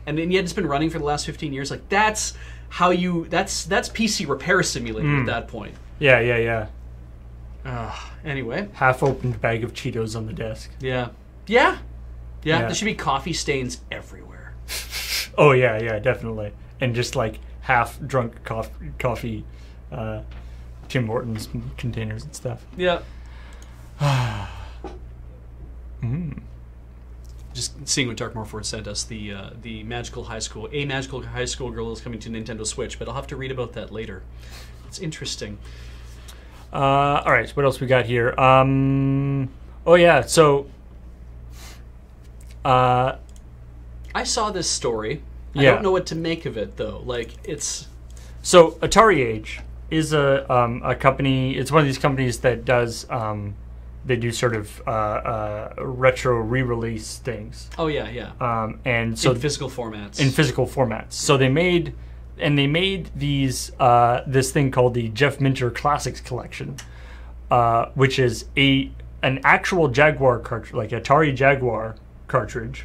Speaker 2: and yet it's been running for the last 15 years. Like that's PC repair simulator at that point.
Speaker 1: Yeah.
Speaker 2: Anyway,
Speaker 1: half-opened bag of Cheetos on the desk.
Speaker 2: Yeah. There should be coffee stains everywhere.
Speaker 1: Oh yeah, definitely, and just like half-drunk coffee, Tim Hortons containers and stuff.
Speaker 2: Yeah. Just seeing what Dark Morphord sent us, the magical high school girl is coming to Nintendo Switch, but I'll have to read about that later. It's interesting.
Speaker 1: All right, so what else we got here? So
Speaker 2: I saw this story. I don't know what to make of it though.
Speaker 1: So Atari Age is a company. It's one of these companies that does. They do sort of retro re-release things.
Speaker 2: Oh yeah.
Speaker 1: And so
Speaker 2: in physical formats.
Speaker 1: So they made these this thing called the Jeff Minter Classics Collection, which is an actual Jaguar cartridge, like Atari Jaguar cartridge,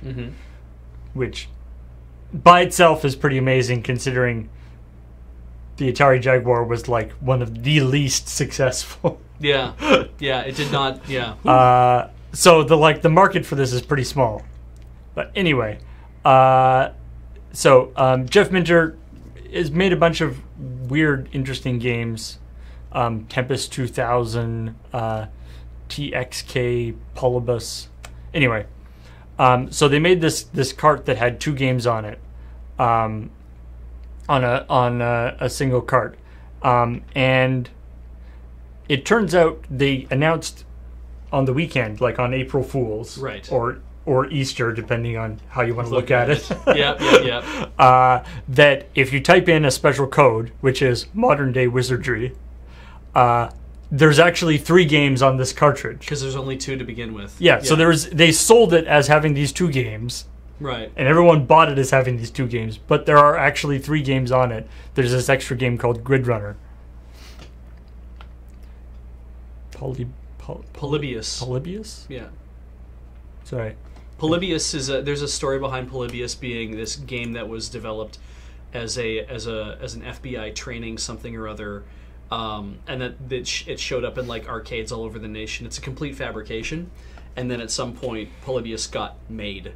Speaker 1: which by itself is pretty amazing considering the Atari Jaguar was like one of the least successful.
Speaker 2: Yeah, it did not. Yeah.
Speaker 1: So the market for this is pretty small, but anyway, Jeff Minter has made a bunch of weird, interesting games. Tempest 2000, TXK, Polybus. Anyway, so they made this cart that had 2 games on it, on a single cart, and it turns out they announced on the weekend, like on April Fool's,
Speaker 2: right,
Speaker 1: or Easter, depending on how you want to look at it.
Speaker 2: Yeah.
Speaker 1: That if you type in a special code, which is modern day wizardry, there's actually 3 games on this cartridge.
Speaker 2: Because there's only 2 to begin with.
Speaker 1: Yeah. So they sold it as having these 2 games.
Speaker 2: Right.
Speaker 1: And everyone bought it as having these 2 games, but there are actually 3 games on it. There's this extra game called Grid Runner.
Speaker 2: Polybius.
Speaker 1: Polybius?
Speaker 2: Yeah.
Speaker 1: Sorry.
Speaker 2: Polybius there's a story behind Polybius being this game that was developed as an FBI training something or other, and that it showed up in like arcades all over the nation. It's a complete fabrication, and then at some point Polybius got made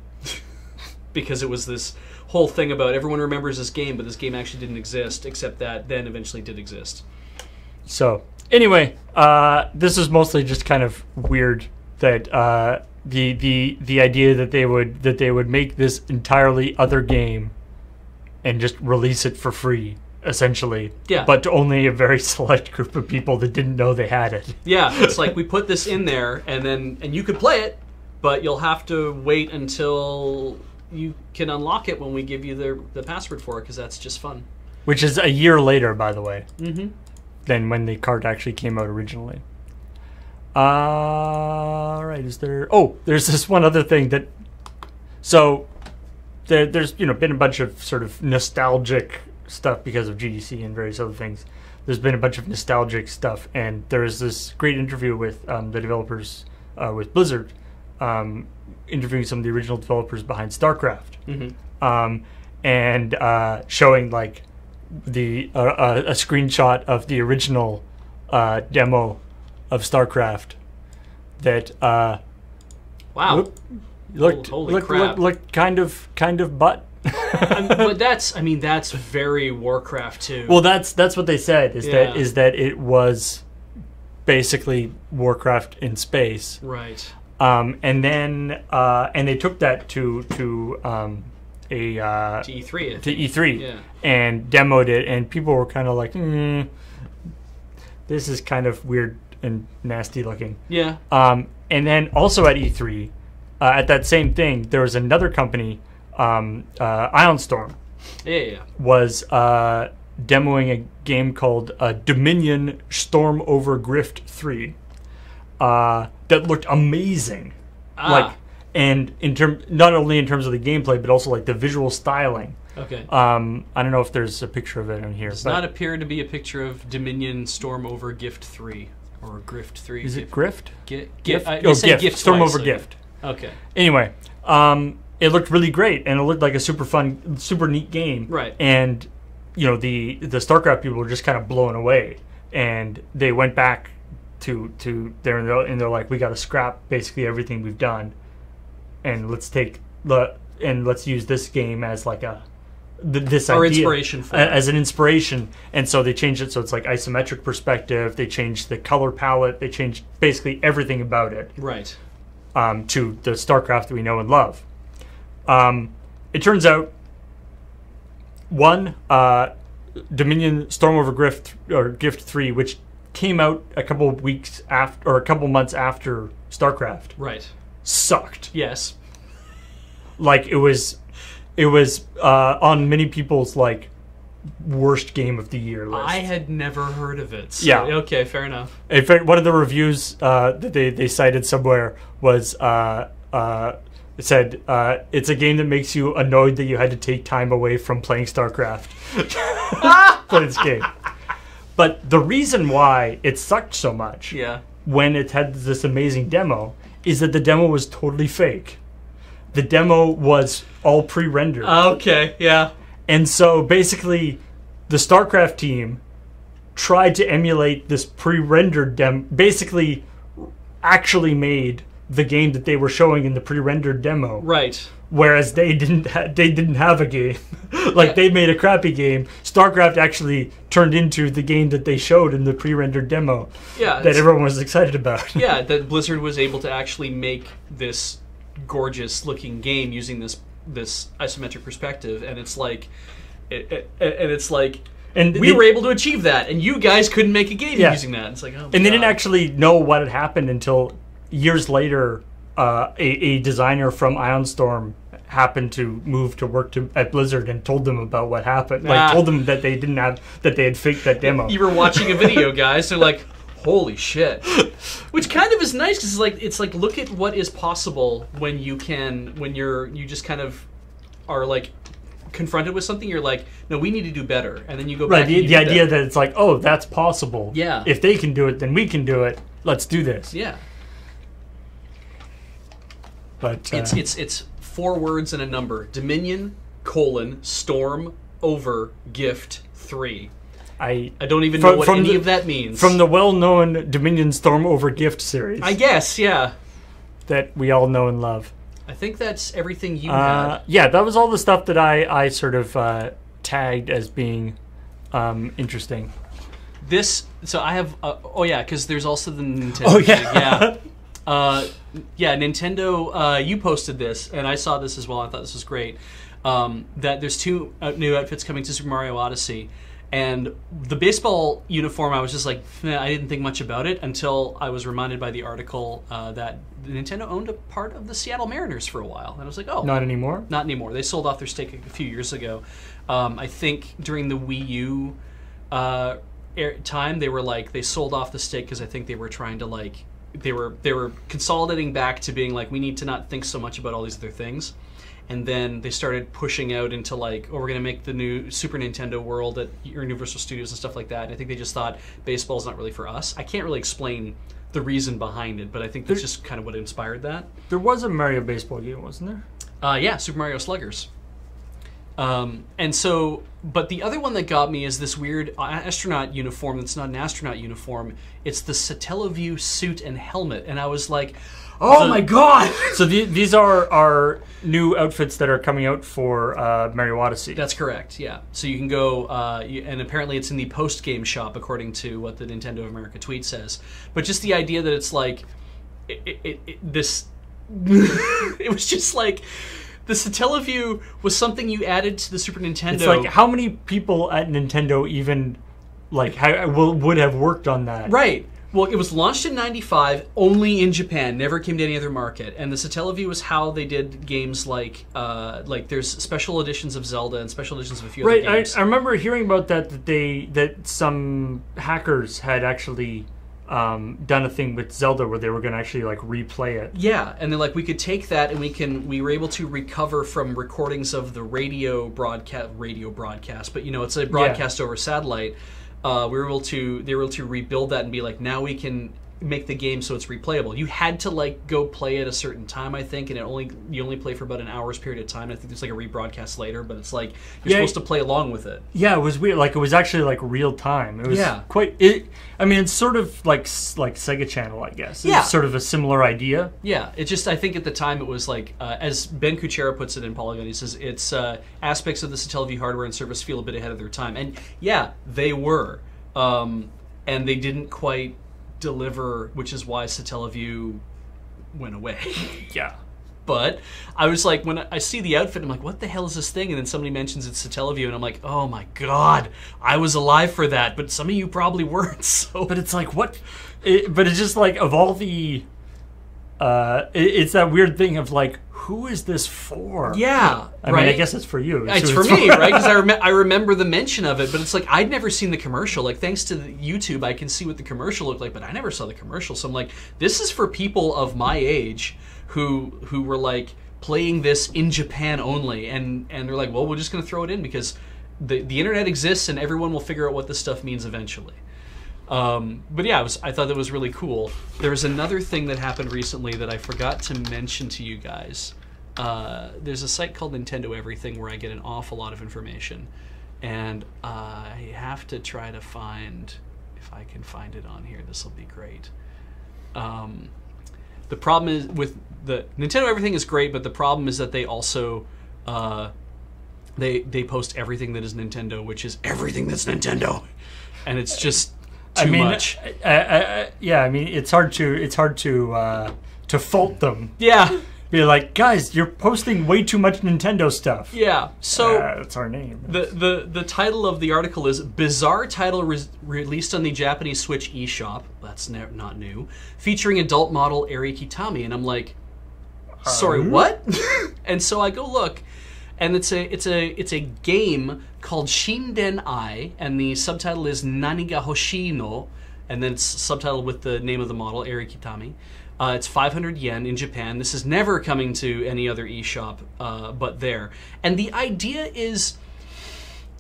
Speaker 2: because it was this whole thing about everyone remembers this game, but this game actually didn't exist, except that then eventually did exist.
Speaker 1: So anyway, this is mostly just kind of weird that the idea that they would make this entirely other game and just release it for free, essentially.
Speaker 2: Yeah.
Speaker 1: But to only a very select group of people that didn't know they had it.
Speaker 2: Yeah, it's like we put this in there and you could play it, but you'll have to wait until you can unlock it when we give you the password for it, because that's just fun.
Speaker 1: Which is a year later, by the way.
Speaker 2: Mm-hmm.
Speaker 1: Than when the cart actually came out originally. Right. Is there? Oh, there's this one other thing that. So, there's been a bunch of sort of nostalgic stuff because of GDC and various other things. There's been a bunch of nostalgic stuff, and there's this great interview with the developers with Blizzard, interviewing some of the original developers behind StarCraft, and showing like a screenshot of the original demo of StarCraft that
Speaker 2: wow
Speaker 1: looked kind of butt.
Speaker 2: But that's very Warcraft 2.
Speaker 1: Well, that's what they said is that it was basically Warcraft in space,
Speaker 2: right?
Speaker 1: And then and they took that to E3 and demoed it, and people were kind of like, this is kind of weird and nasty looking.
Speaker 2: Yeah.
Speaker 1: And then also at E3, at that same thing, there was another company, Ion Storm, was demoing a game called Dominion Storm Over Grift 3 that looked amazing. And not only in terms of the gameplay, but also like the visual styling.
Speaker 2: Okay.
Speaker 1: I don't know if there's a picture of it on here.
Speaker 2: Does not appear to be a picture of Dominion Storm Over Gift 3 or Grift 3.
Speaker 1: Is it Grift?
Speaker 2: Gift.
Speaker 1: Gift. Storm Over Gift.
Speaker 2: Okay.
Speaker 1: Anyway, it looked really great, and it looked like a super fun, super neat game.
Speaker 2: Right.
Speaker 1: And the StarCraft people were just kind of blown away, and they went back to there, and they're like, we got to scrap basically everything we've done, and let's use this game as like this
Speaker 2: idea
Speaker 1: inspiration as an inspiration. And so they changed it so it's like isometric perspective. They changed the color palette. They changed basically everything about it.
Speaker 2: Right.
Speaker 1: To the StarCraft that we know and love. It turns out, Dominion Storm Over Gift 3, which came out a couple of weeks after, or a couple months after StarCraft,
Speaker 2: right,
Speaker 1: sucked.
Speaker 2: Yes.
Speaker 1: Like it was on many people's like worst game of the year list.
Speaker 2: I had never heard of it. So,
Speaker 1: yeah.
Speaker 2: Okay, fair enough.
Speaker 1: In fact, one of the reviews that they cited somewhere was it said it's a game that makes you annoyed that you had to take time away from playing StarCraft for this game. But the reason why it sucked so much, when it had this amazing demo, is that the demo was totally fake. The demo was all pre-rendered.
Speaker 2: Okay, yeah.
Speaker 1: And so basically, the StarCraft team tried to emulate this pre-rendered demo. Basically, actually made the game that they were showing in the pre-rendered demo.
Speaker 2: Right.
Speaker 1: Whereas they didn't have a game. They made a crappy game. StarCraft actually turned into the game that they showed in the pre-rendered demo.
Speaker 2: Yeah.
Speaker 1: That everyone was excited about.
Speaker 2: Yeah, that Blizzard was able to actually make this gorgeous looking game using this isometric perspective, and it's like we were able to achieve that, and you guys couldn't make a game using that. It's like, oh my God.
Speaker 1: They didn't actually know what had happened until years later. A designer from Ion Storm happened to move to work at Blizzard and told them about what happened. Told them that they had faked that demo.
Speaker 2: You were watching a video, guys. They're like, holy shit. Which kind of is nice, because it's like look at what is possible when you just kind of are like confronted with something. You're like, no, we need to do better, and then you go back.
Speaker 1: The idea that it's like, oh, that's possible.
Speaker 2: Yeah.
Speaker 1: If they can do it, then we can do it. Let's do this.
Speaker 2: Yeah.
Speaker 1: But
Speaker 2: it's 4 words and a number: Dominion : Storm Over Gift 3. I don't even know what any of that means.
Speaker 1: From the well-known Dominion Storm Over Gift series.
Speaker 2: I guess, yeah.
Speaker 1: That we all know and love.
Speaker 2: I think that's everything you had.
Speaker 1: Yeah, that was all the stuff that I sort of tagged as being interesting.
Speaker 2: So I have, because there's also the Nintendo.
Speaker 1: Oh, yeah.
Speaker 2: Nintendo, you posted this, and I saw this as well. I thought this was great. That there's 2 new outfits coming to Super Mario Odyssey. And the baseball uniform, I was just like, I didn't think much about it until I was reminded by the article that Nintendo owned a part of the Seattle Mariners for a while. And I was like, oh.
Speaker 1: Not anymore?
Speaker 2: Not anymore. They sold off their stake a few years ago. I think during the Wii U time, they sold off the stake because I think they were trying to they were consolidating back to being like, we need to not think so much about all these other things. And then they started pushing out into like, oh, we're going to make the new Super Nintendo world at Universal Studios and stuff like that. And I think they just thought baseball's not really for us. I can't really explain the reason behind it, but I think that's just kind of what inspired that.
Speaker 1: There was a Mario baseball game, wasn't there?
Speaker 2: Yeah, Super Mario Sluggers. And so, but the other one that got me is this weird astronaut uniform that's not an astronaut uniform. It's the Satellaview suit and helmet. And I was like, oh my god!
Speaker 1: So these are new outfits that are coming out for Mario Odyssey.
Speaker 2: That's correct, yeah. So you can go, and apparently it's in the post-game shop, according to what the Nintendo of America tweet says. But just the idea that it's like, this... it was just like... The Satellaview was something you added to the Super Nintendo.
Speaker 1: It's like, how many people at Nintendo even, like, would have worked on that?
Speaker 2: Right. Well, it was launched in '95, only in Japan, never came to any other market. And the Satellaview was how they did games like there's special editions of Zelda and special editions of a few other games.
Speaker 1: I remember hearing about that some hackers had actually done a thing with Zelda where they were going to actually like replay it.
Speaker 2: Yeah, and then like we could take that and we were able to recover from recordings of the radio broadcast, but you know it's a broadcast over satellite. They were able to rebuild that and be like, now we can make the game so it's replayable. You had to like go play at a certain time, I think, and you only play for about an hour's period of time. I think there's like a rebroadcast later, but it's like you're supposed to play along with it.
Speaker 1: Yeah, it was weird. Like it was actually like real time. It was quite. I mean, it's sort of like Sega Channel, I guess. It's sort of a similar idea.
Speaker 2: Yeah, it just I think at the time it was like as Ben Kuchera puts it in Polygon, he says it's aspects of the Satellaview hardware and service feel a bit ahead of their time, and yeah, they were, and they didn't quite deliver, which is why Satellaview went away.
Speaker 1: Yeah.
Speaker 2: But I was like, when I see the outfit, I'm like, what the hell is this thing? And then somebody mentions it's Satellaview, and I'm like, oh my god, I was alive for that, but some of you probably weren't. So,
Speaker 1: but it's like, what? But it's just like, of all the, it's that weird thing of like, who is this for?
Speaker 2: Yeah,
Speaker 1: I mean, I guess it's for you.
Speaker 2: It's for me, right? Because I remember the mention of it, but it's like I'd never seen the commercial. Like, thanks to YouTube, I can see what the commercial looked like, but I never saw the commercial. So I'm like, this is for people of my age who were like playing this in Japan only, and they're like, well, we're just going to throw it in because the internet exists and everyone will figure out what this stuff means eventually. But yeah, I thought that was really cool. There was another thing that happened recently that I forgot to mention to you guys. There's a site called Nintendo Everything where I get an awful lot of information, and I have to try to find, if I can find it on here, this will be great. The problem is with the Nintendo Everything is great, but the problem is that they also they post everything that is Nintendo, which is everything that's Nintendo, and it's just too much.
Speaker 1: Yeah, I mean, it's hard to fault them.
Speaker 2: Yeah.
Speaker 1: Be like, guys, you're posting way too much Nintendo stuff.
Speaker 2: Yeah, so
Speaker 1: that's our name.
Speaker 2: The title of the article is Bizarre Title Released on the Japanese Switch eShop. That's not new. Featuring adult model Eri Kitami, and I'm like, sorry, what? And so I go look, and it's a game called Shinden Ai, and the subtitle is Naniga Hoshino, and then it's subtitled with the name of the model, Eri Kitami. It's 500 yen in Japan. This is never coming to any other eShop but there. And the idea is,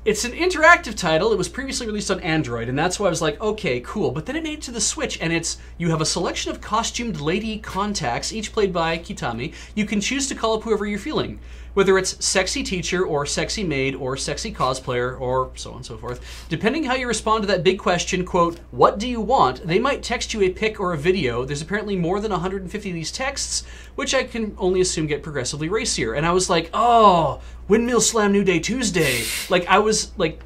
Speaker 2: it's an interactive title. It was previously released on Android, and that's why I was like, okay, cool. But then it made it to the Switch, and you have a selection of costumed lady contacts, each played by Kitami. You can choose to call up whoever you're feeling, whether it's sexy teacher or sexy maid or sexy cosplayer or so on and so forth. Depending how you respond to that big question, quote, what do you want, they might text you a pic or a video. There's apparently more than 150 of these texts, which I can only assume get progressively racier. And I was like, oh, Windmill Slam New Day Tuesday. Like, I was like,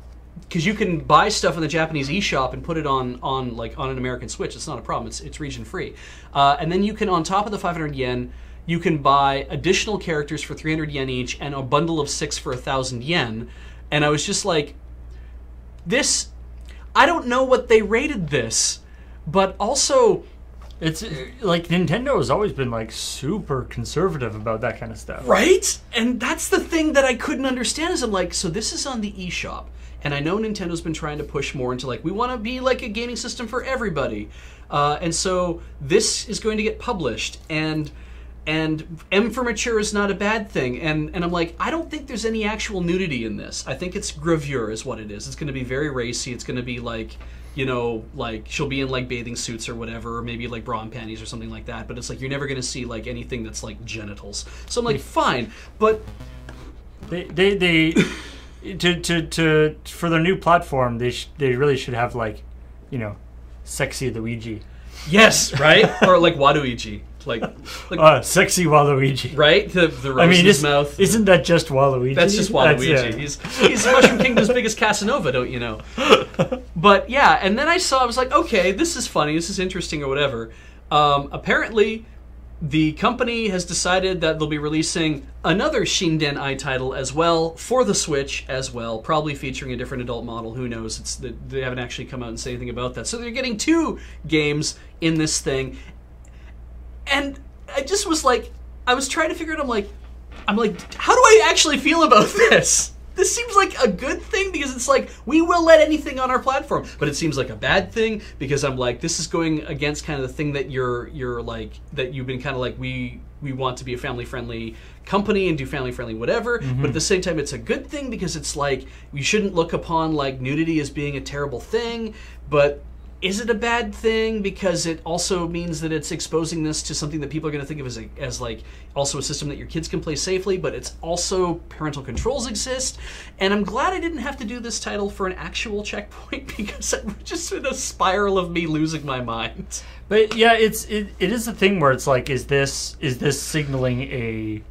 Speaker 2: because you can buy stuff in the Japanese eShop and put it on an American Switch. It's not a problem. It's region free. And then you can, on top of the 500 yen, you can buy additional characters for 300 yen each and a bundle of 6 for 1,000 yen. And I was just like, this, I don't know what they rated this, but also,
Speaker 1: it's like Nintendo has always been like super conservative about that kind of stuff.
Speaker 2: Right? And that's the thing that I couldn't understand is I'm like, so this is on the eShop. And I know Nintendo's been trying to push more into like, we want to be like a gaming system for everybody. And so this is going to get published, and M for mature is not a bad thing. And I'm like, I don't think there's any actual nudity in this. I think it's gravure is what it is. It's going to be very racy. It's going to be like, you know, like she'll be in like bathing suits or whatever, or maybe like bra and panties or something like that. But it's like you're never going to see like anything that's like genitals. So I'm like, fine, but
Speaker 1: they for their new platform, they really should have like, you know, sexy Luigi.
Speaker 2: Yes, right? Or like Waluigi. Like
Speaker 1: sexy Waluigi.
Speaker 2: Right? The rose in his mouth.
Speaker 1: Isn't that just Waluigi?
Speaker 2: That's just Waluigi. He's Mushroom Kingdom's biggest Casanova, don't you know? But yeah, and then I was like, okay, this is funny, this is interesting or whatever. Apparently, the company has decided that they'll be releasing another Shinden Ai title as well for the Switch as well, probably featuring a different adult model. Who knows? They haven't actually come out and said anything about that. So they're getting 2 games in this thing. And I just was like, I was trying to figure out, I'm like, how do I actually feel about this? This seems like a good thing because it's like, we will let anything on our platform. But it seems like a bad thing because I'm like, this is going against kind of the thing that you're like, that you've been kind of like, we want to be a family-friendly company and do family-friendly whatever.
Speaker 1: Mm-hmm.
Speaker 2: But at the same time, it's a good thing because it's like, we shouldn't look upon like nudity as being a terrible thing. But is it a bad thing because it also means that it's exposing this to something that people are going to think of as like also a system that your kids can play safely, but it's also parental controls exist. And I'm glad I didn't have to do this title for an actual checkpoint because I'm just in a spiral of me losing my mind.
Speaker 1: But yeah, it is a thing where it's like, is this signaling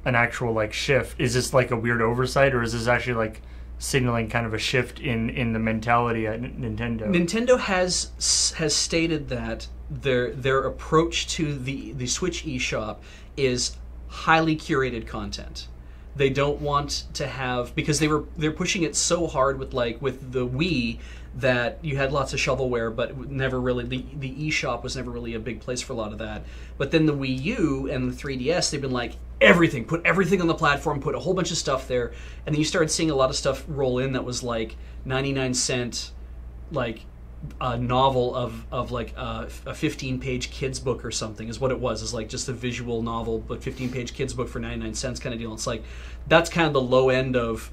Speaker 1: an actual like shift? Is this like a weird oversight, or is this actually like signaling kind of a shift in the mentality at Nintendo?
Speaker 2: Nintendo has stated that their approach to the Switch eShop is highly curated content. They don't want to have, because they're pushing it so hard with the Wii that you had lots of shovelware, but never really the eShop was never really a big place for a lot of that. But then the Wii U and the 3DS, they've been like, put everything on the platform, put a whole bunch of stuff there, and then you started seeing a lot of stuff roll in that was like 99-cent, like a novel of like a 15-page kids book or something is what it was. It's like just a visual novel, but 15-page kids book for 99 cents kind of deal. It's like, that's kind of the low end of,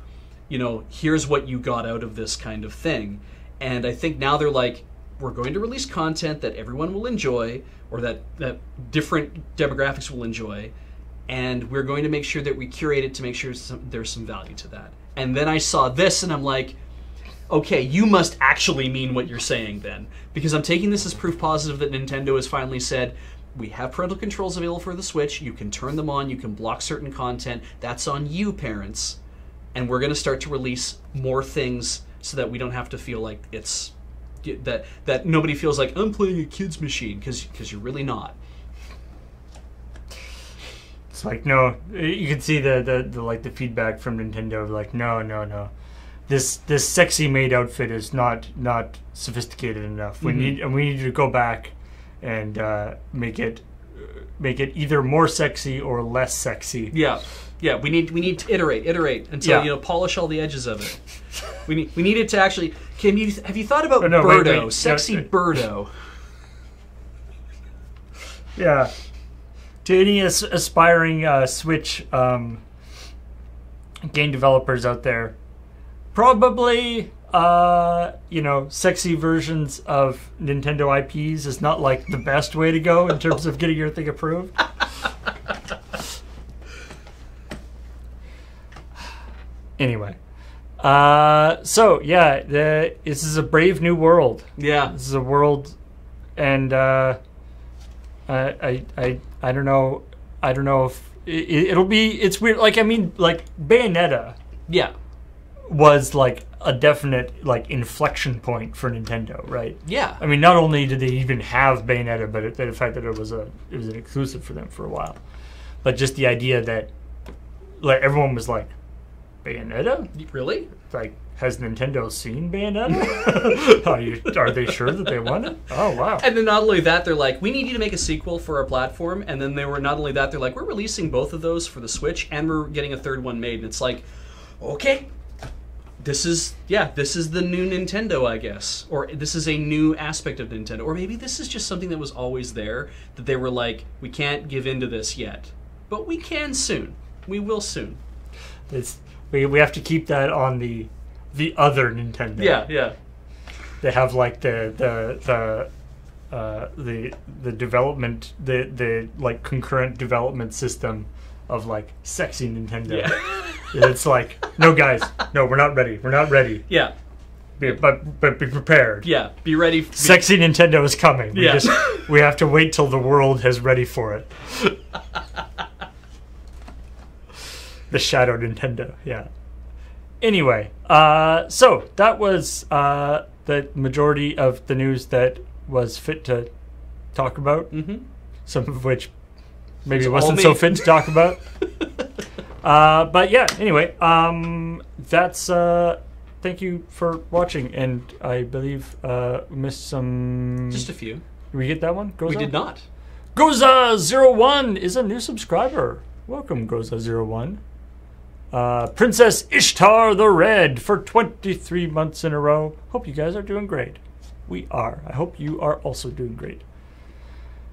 Speaker 2: you know, here's what you got out of this kind of thing. And I think now they're like, we're going to release content that everyone will enjoy, or that different demographics will enjoy, and we're going to make sure that we curate it to make sure there's some value to that. And then I saw this, and I'm like, okay, you must actually mean what you're saying then. Because I'm taking this as proof positive that Nintendo has finally said, we have parental controls available for the Switch, you can turn them on, you can block certain content, that's on you, parents. And we're going to start to release more things so that we don't have to feel like it's that nobody feels like I'm playing a kid's machine, because you're really not.
Speaker 1: It's like, no, you can see the feedback from Nintendo, like, no. This sexy maid outfit is not sophisticated enough. We need to go back and make it either more sexy or less sexy.
Speaker 2: Yeah, we need to iterate until polish all the edges of it. We need it to actually. Have you thought about Birdo, sexy Birdo?
Speaker 1: Yeah. To any aspiring Switch game developers out there, probably sexy versions of Nintendo IPs is not like the best way to go in terms of getting your thing approved. Anyway, so yeah, this is a brave new world.
Speaker 2: Yeah,
Speaker 1: this is a world, and I don't know if it'll be. It's weird. Like, I mean, like Bayonetta.
Speaker 2: Yeah, was
Speaker 1: like a definite like inflection point for Nintendo, right?
Speaker 2: Yeah.
Speaker 1: I mean, not only did they even have Bayonetta, but the fact that it was an exclusive for them for a while, but just the idea that like everyone was like, Bayonetta?
Speaker 2: Really?
Speaker 1: Like, has Nintendo seen Bayonetta? Are they sure that they want it? Oh, wow.
Speaker 2: And then not only that, they're like, we need you to make a sequel for our platform. And then not only that, they're like, we're releasing both of those for the Switch, and we're getting a third one made. And it's like, okay, this is the new Nintendo, I guess. Or this is a new aspect of Nintendo. Or maybe this is just something that was always there, that they were like, we can't give into this yet. But we can soon. We will soon.
Speaker 1: We have to keep that on the other Nintendo.
Speaker 2: Yeah.
Speaker 1: They have like the development, the like concurrent development system of like sexy Nintendo.
Speaker 2: Yeah.
Speaker 1: It's like, no guys, no, we're not ready. We're not ready.
Speaker 2: Yeah.
Speaker 1: But be prepared.
Speaker 2: Yeah. Be ready.
Speaker 1: Sexy Nintendo is coming.
Speaker 2: Yeah.
Speaker 1: We have to wait till the world is ready for it. The Shadow Nintendo. Yeah. Anyway, so that was the majority of the news that was fit to talk about.
Speaker 2: Mm-hmm.
Speaker 1: Some of which maybe wasn't so fit to talk about. But yeah, anyway, that's thank you for watching, and I believe we missed some.
Speaker 2: Just a few.
Speaker 1: Did we get that one? Goza?
Speaker 2: We did not.
Speaker 1: Goza01 is a new subscriber. Welcome, Goza01. Princess Ishtar the Red for 23 months in a row. Hope you guys are doing great. We are. I hope you are also doing great.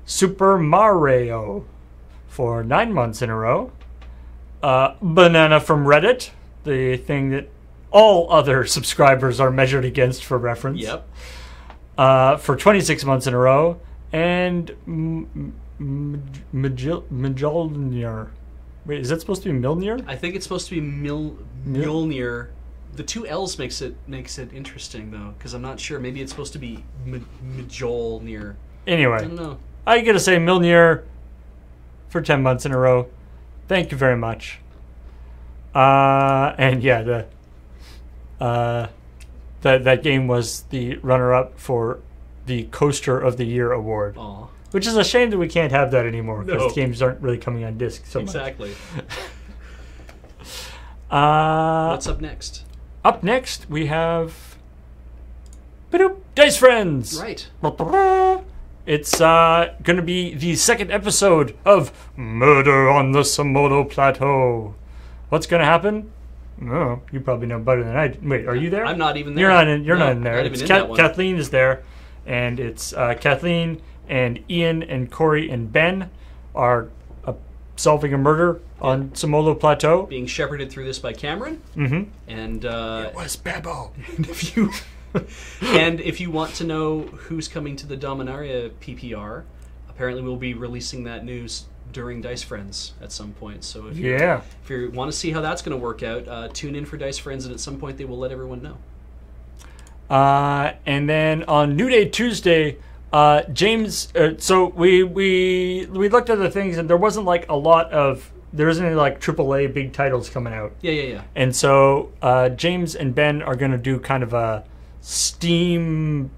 Speaker 1: Super Mario for 9 months in a row. Banana from Reddit, the thing that all other subscribers are measured against for reference.
Speaker 2: Yep.
Speaker 1: For 26 months in a row. And Mjolnir. Wait, is that supposed to be Milnir?
Speaker 2: I think it's supposed to be Mjolnir. The two L's makes it interesting though, because I'm not sure. Maybe it's supposed to be Mjolnir.
Speaker 1: Anyway,
Speaker 2: I don't know.
Speaker 1: I gotta say Milnir for 10 months in a row. Thank you very much. And yeah, that game was the runner-up for the Coaster of the Year award.
Speaker 2: Aw.
Speaker 1: Which is a shame that we can't have that anymore, because
Speaker 2: No.
Speaker 1: games aren't really coming on disc so
Speaker 2: Exactly.
Speaker 1: much.
Speaker 2: What's up next?
Speaker 1: Up next, we have Dice Friends.
Speaker 2: Right.
Speaker 1: It's going to be the second episode of Murder on the Samodo Plateau. What's going to happen? No, you probably know better than I do. Wait, are you there?
Speaker 2: I'm not even there.
Speaker 1: You're not in there.
Speaker 2: Not
Speaker 1: It's
Speaker 2: even in that one.
Speaker 1: Kathleen is there, and it's Kathleen and Ian and Corey and Ben are solving a murder on Samodo Plateau.
Speaker 2: Being shepherded through this by Cameron.
Speaker 1: Mm-hmm.
Speaker 2: And
Speaker 1: It was Bebo.
Speaker 2: if you want to know who's coming to the Dominaria PPR, apparently we'll be releasing that news during Dice Friends at some point. So if you want to see how that's going to work out, tune in for Dice Friends, and at some point they will let everyone know.
Speaker 1: And then on New Day Tuesday, James. So we looked at the things, and there wasn't like a lot of. There isn't any like AAA big titles coming out.
Speaker 2: Yeah.
Speaker 1: And so James and Ben are going to do kind of a Steam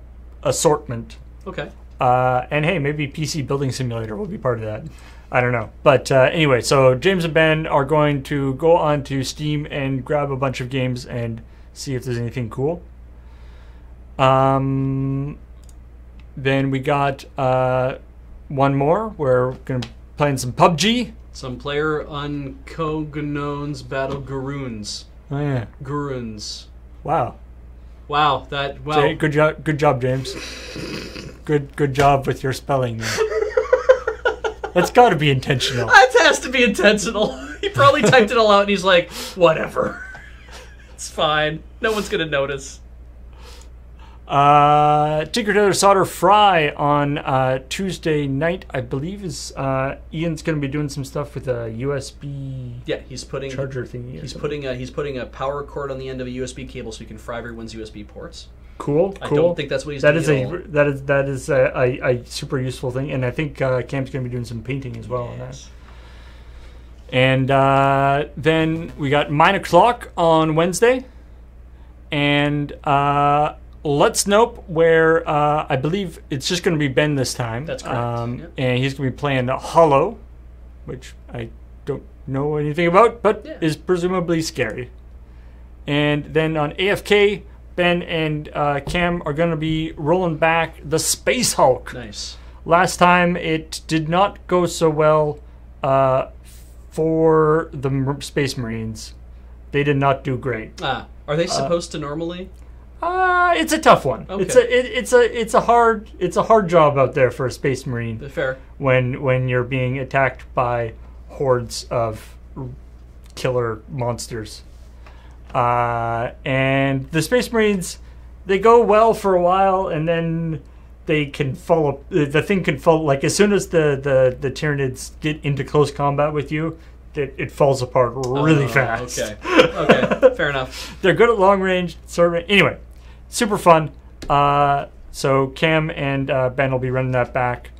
Speaker 1: assortment.
Speaker 2: Okay.
Speaker 1: And hey, maybe PC Building Simulator will be part of that. I don't know. But anyway, so James and Ben are going to go onto Steam and grab a bunch of games and see if there's anything cool. Then we got one more. We're going to play some PUBG.
Speaker 2: Some player unknown's Battle Garoons.
Speaker 1: Oh yeah.
Speaker 2: Garoons.
Speaker 1: Wow.
Speaker 2: Wow.
Speaker 1: Jay, good job, James. Good job with your spelling there. That's got to be intentional.
Speaker 2: That has to be intentional. He probably typed it all out and he's like, whatever. It's fine. No one's going to notice.
Speaker 1: Tinker Tailor Solder Fry on Tuesday night, I believe, is Ian's going to be doing some stuff with a USB
Speaker 2: he's putting
Speaker 1: charger thingy.
Speaker 2: He's putting a power cord on the end of a USB cable so he can fry everyone's USB ports.
Speaker 1: Cool.
Speaker 2: I don't think that's what he's doing
Speaker 1: That is a super useful thing, and I think Cam's going to be doing some painting as well on that. And then we got Mine O'Clock on Wednesday, and Let's Nope, where I believe it's just going to be Ben this time.
Speaker 2: That's correct.
Speaker 1: And he's going to be playing Hollow, which I don't know anything about, but is presumably scary. And then on AFK, Ben and Cam are going to be rolling back the Space Hulk.
Speaker 2: Nice.
Speaker 1: Last time it did not go so well for the Space Marines. They did not do great.
Speaker 2: Are they supposed to normally?
Speaker 1: It's a tough one.
Speaker 2: Okay.
Speaker 1: It's a hard job out there for a Space Marine.
Speaker 2: Fair.
Speaker 1: When you're being attacked by hordes of killer monsters. And the Space Marines, they go well for a while, and then they can fall. The thing can fall. Like as soon as the Tyranids get into close combat with you, it falls apart really fast.
Speaker 2: Okay, fair enough.
Speaker 1: They're good at long range. Anyway, super fun. So Cam and Ben will be running that back.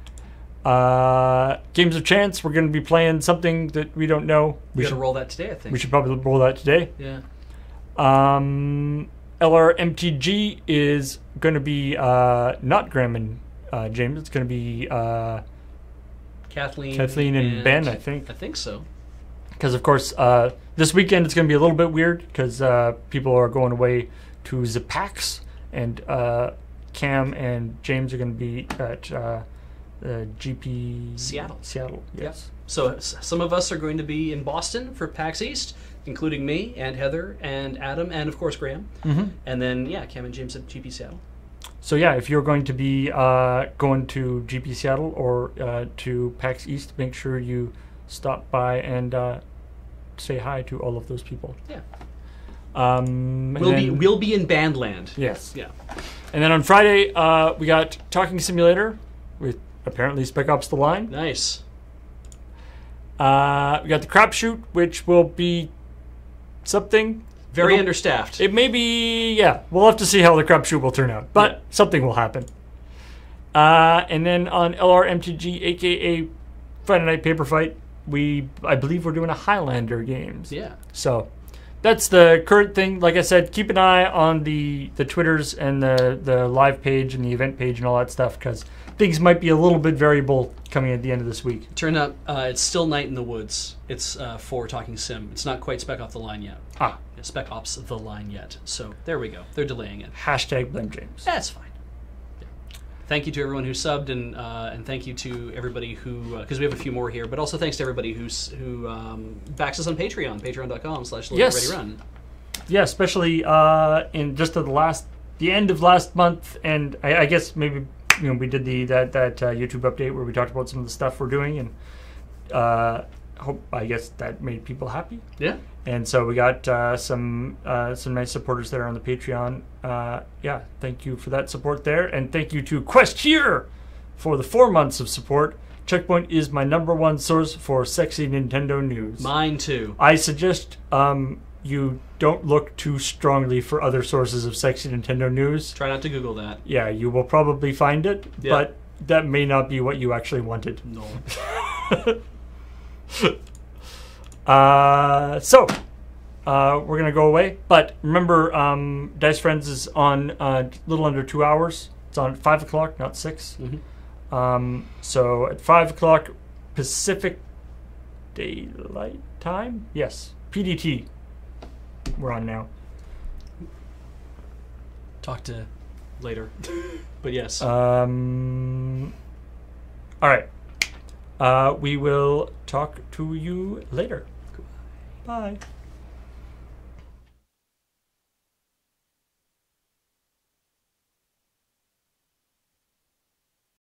Speaker 1: Games of Chance, we're going to be playing something that we don't know.
Speaker 2: We should roll that today, I think.
Speaker 1: We should probably roll that today.
Speaker 2: Yeah.
Speaker 1: LRMTG is going to be not Graham and James. It's going to be
Speaker 2: Kathleen
Speaker 1: and Ben, I think.
Speaker 2: I think so.
Speaker 1: Because, of course, this weekend it's going to be a little bit weird because people are going away to the PAX, and Cam and James are going to be at GP...
Speaker 2: Seattle,
Speaker 1: yes.
Speaker 2: Yep. So some of us are going to be in Boston for PAX East, including me and Heather and Adam and, of course, Graham.
Speaker 1: Mm-hmm.
Speaker 2: And then, Cam and James at GP Seattle.
Speaker 1: So, if you're going to be going to GP Seattle or to PAX East, make sure you stop by and say hi to all of those people.
Speaker 2: Yeah.
Speaker 1: We'll
Speaker 2: be in Bandland.
Speaker 1: Yes.
Speaker 2: Yeah.
Speaker 1: And then on Friday, we got Talking Simulator with apparently Spec Ops: The Line.
Speaker 2: Nice.
Speaker 1: We got the Crapshoot, which will be something.
Speaker 2: Very understaffed.
Speaker 1: It may be, We'll have to see how the Crapshoot will turn out, but something will happen. And then on LRMTG, aka Friday Night Paper Fight, I believe we're doing a Highlander games.
Speaker 2: Yeah.
Speaker 1: So that's the current thing. Like I said, keep an eye on the Twitters and the live page and the event page and all that stuff, because things might be a little bit variable coming at the end of this week.
Speaker 2: Turned out it's still Night in the Woods. It's for Talking Sim. It's not quite Spec Ops: The Line yet. Spec Ops: The Line yet. So there we go. They're delaying it.
Speaker 1: # blame James.
Speaker 2: That's fine. Thank you to everyone who subbed, and thank you to everybody who, because we have a few more here, but also thanks to everybody who backs us on Patreon, patreon.com/LoadReadyRun.
Speaker 1: Yeah, especially in just the end of last month, and I guess maybe we did that YouTube update where we talked about some of the stuff we're doing, and I guess that made people happy.
Speaker 2: Yeah.
Speaker 1: And so we got some nice supporters there on the Patreon. Thank you for that support there. And thank you to Quest Here for the 4 months of support. CheckPoint is my #1 source for sexy Nintendo news.
Speaker 2: Mine too.
Speaker 1: I suggest you don't look too strongly for other sources of sexy Nintendo news.
Speaker 2: Try not to Google that.
Speaker 1: Yeah, you will probably find it, but that may not be what you actually wanted.
Speaker 2: No.
Speaker 1: We're going to go away. But remember, Dice Friends is on a little under 2 hours. It's on at 5 o'clock, not 6.
Speaker 2: Mm-hmm.
Speaker 1: So at 5 o'clock Pacific Daylight Time? Yes. PDT. We're on now.
Speaker 2: Talk to later. But yes.
Speaker 1: All right. We will talk to you later.
Speaker 2: Bye.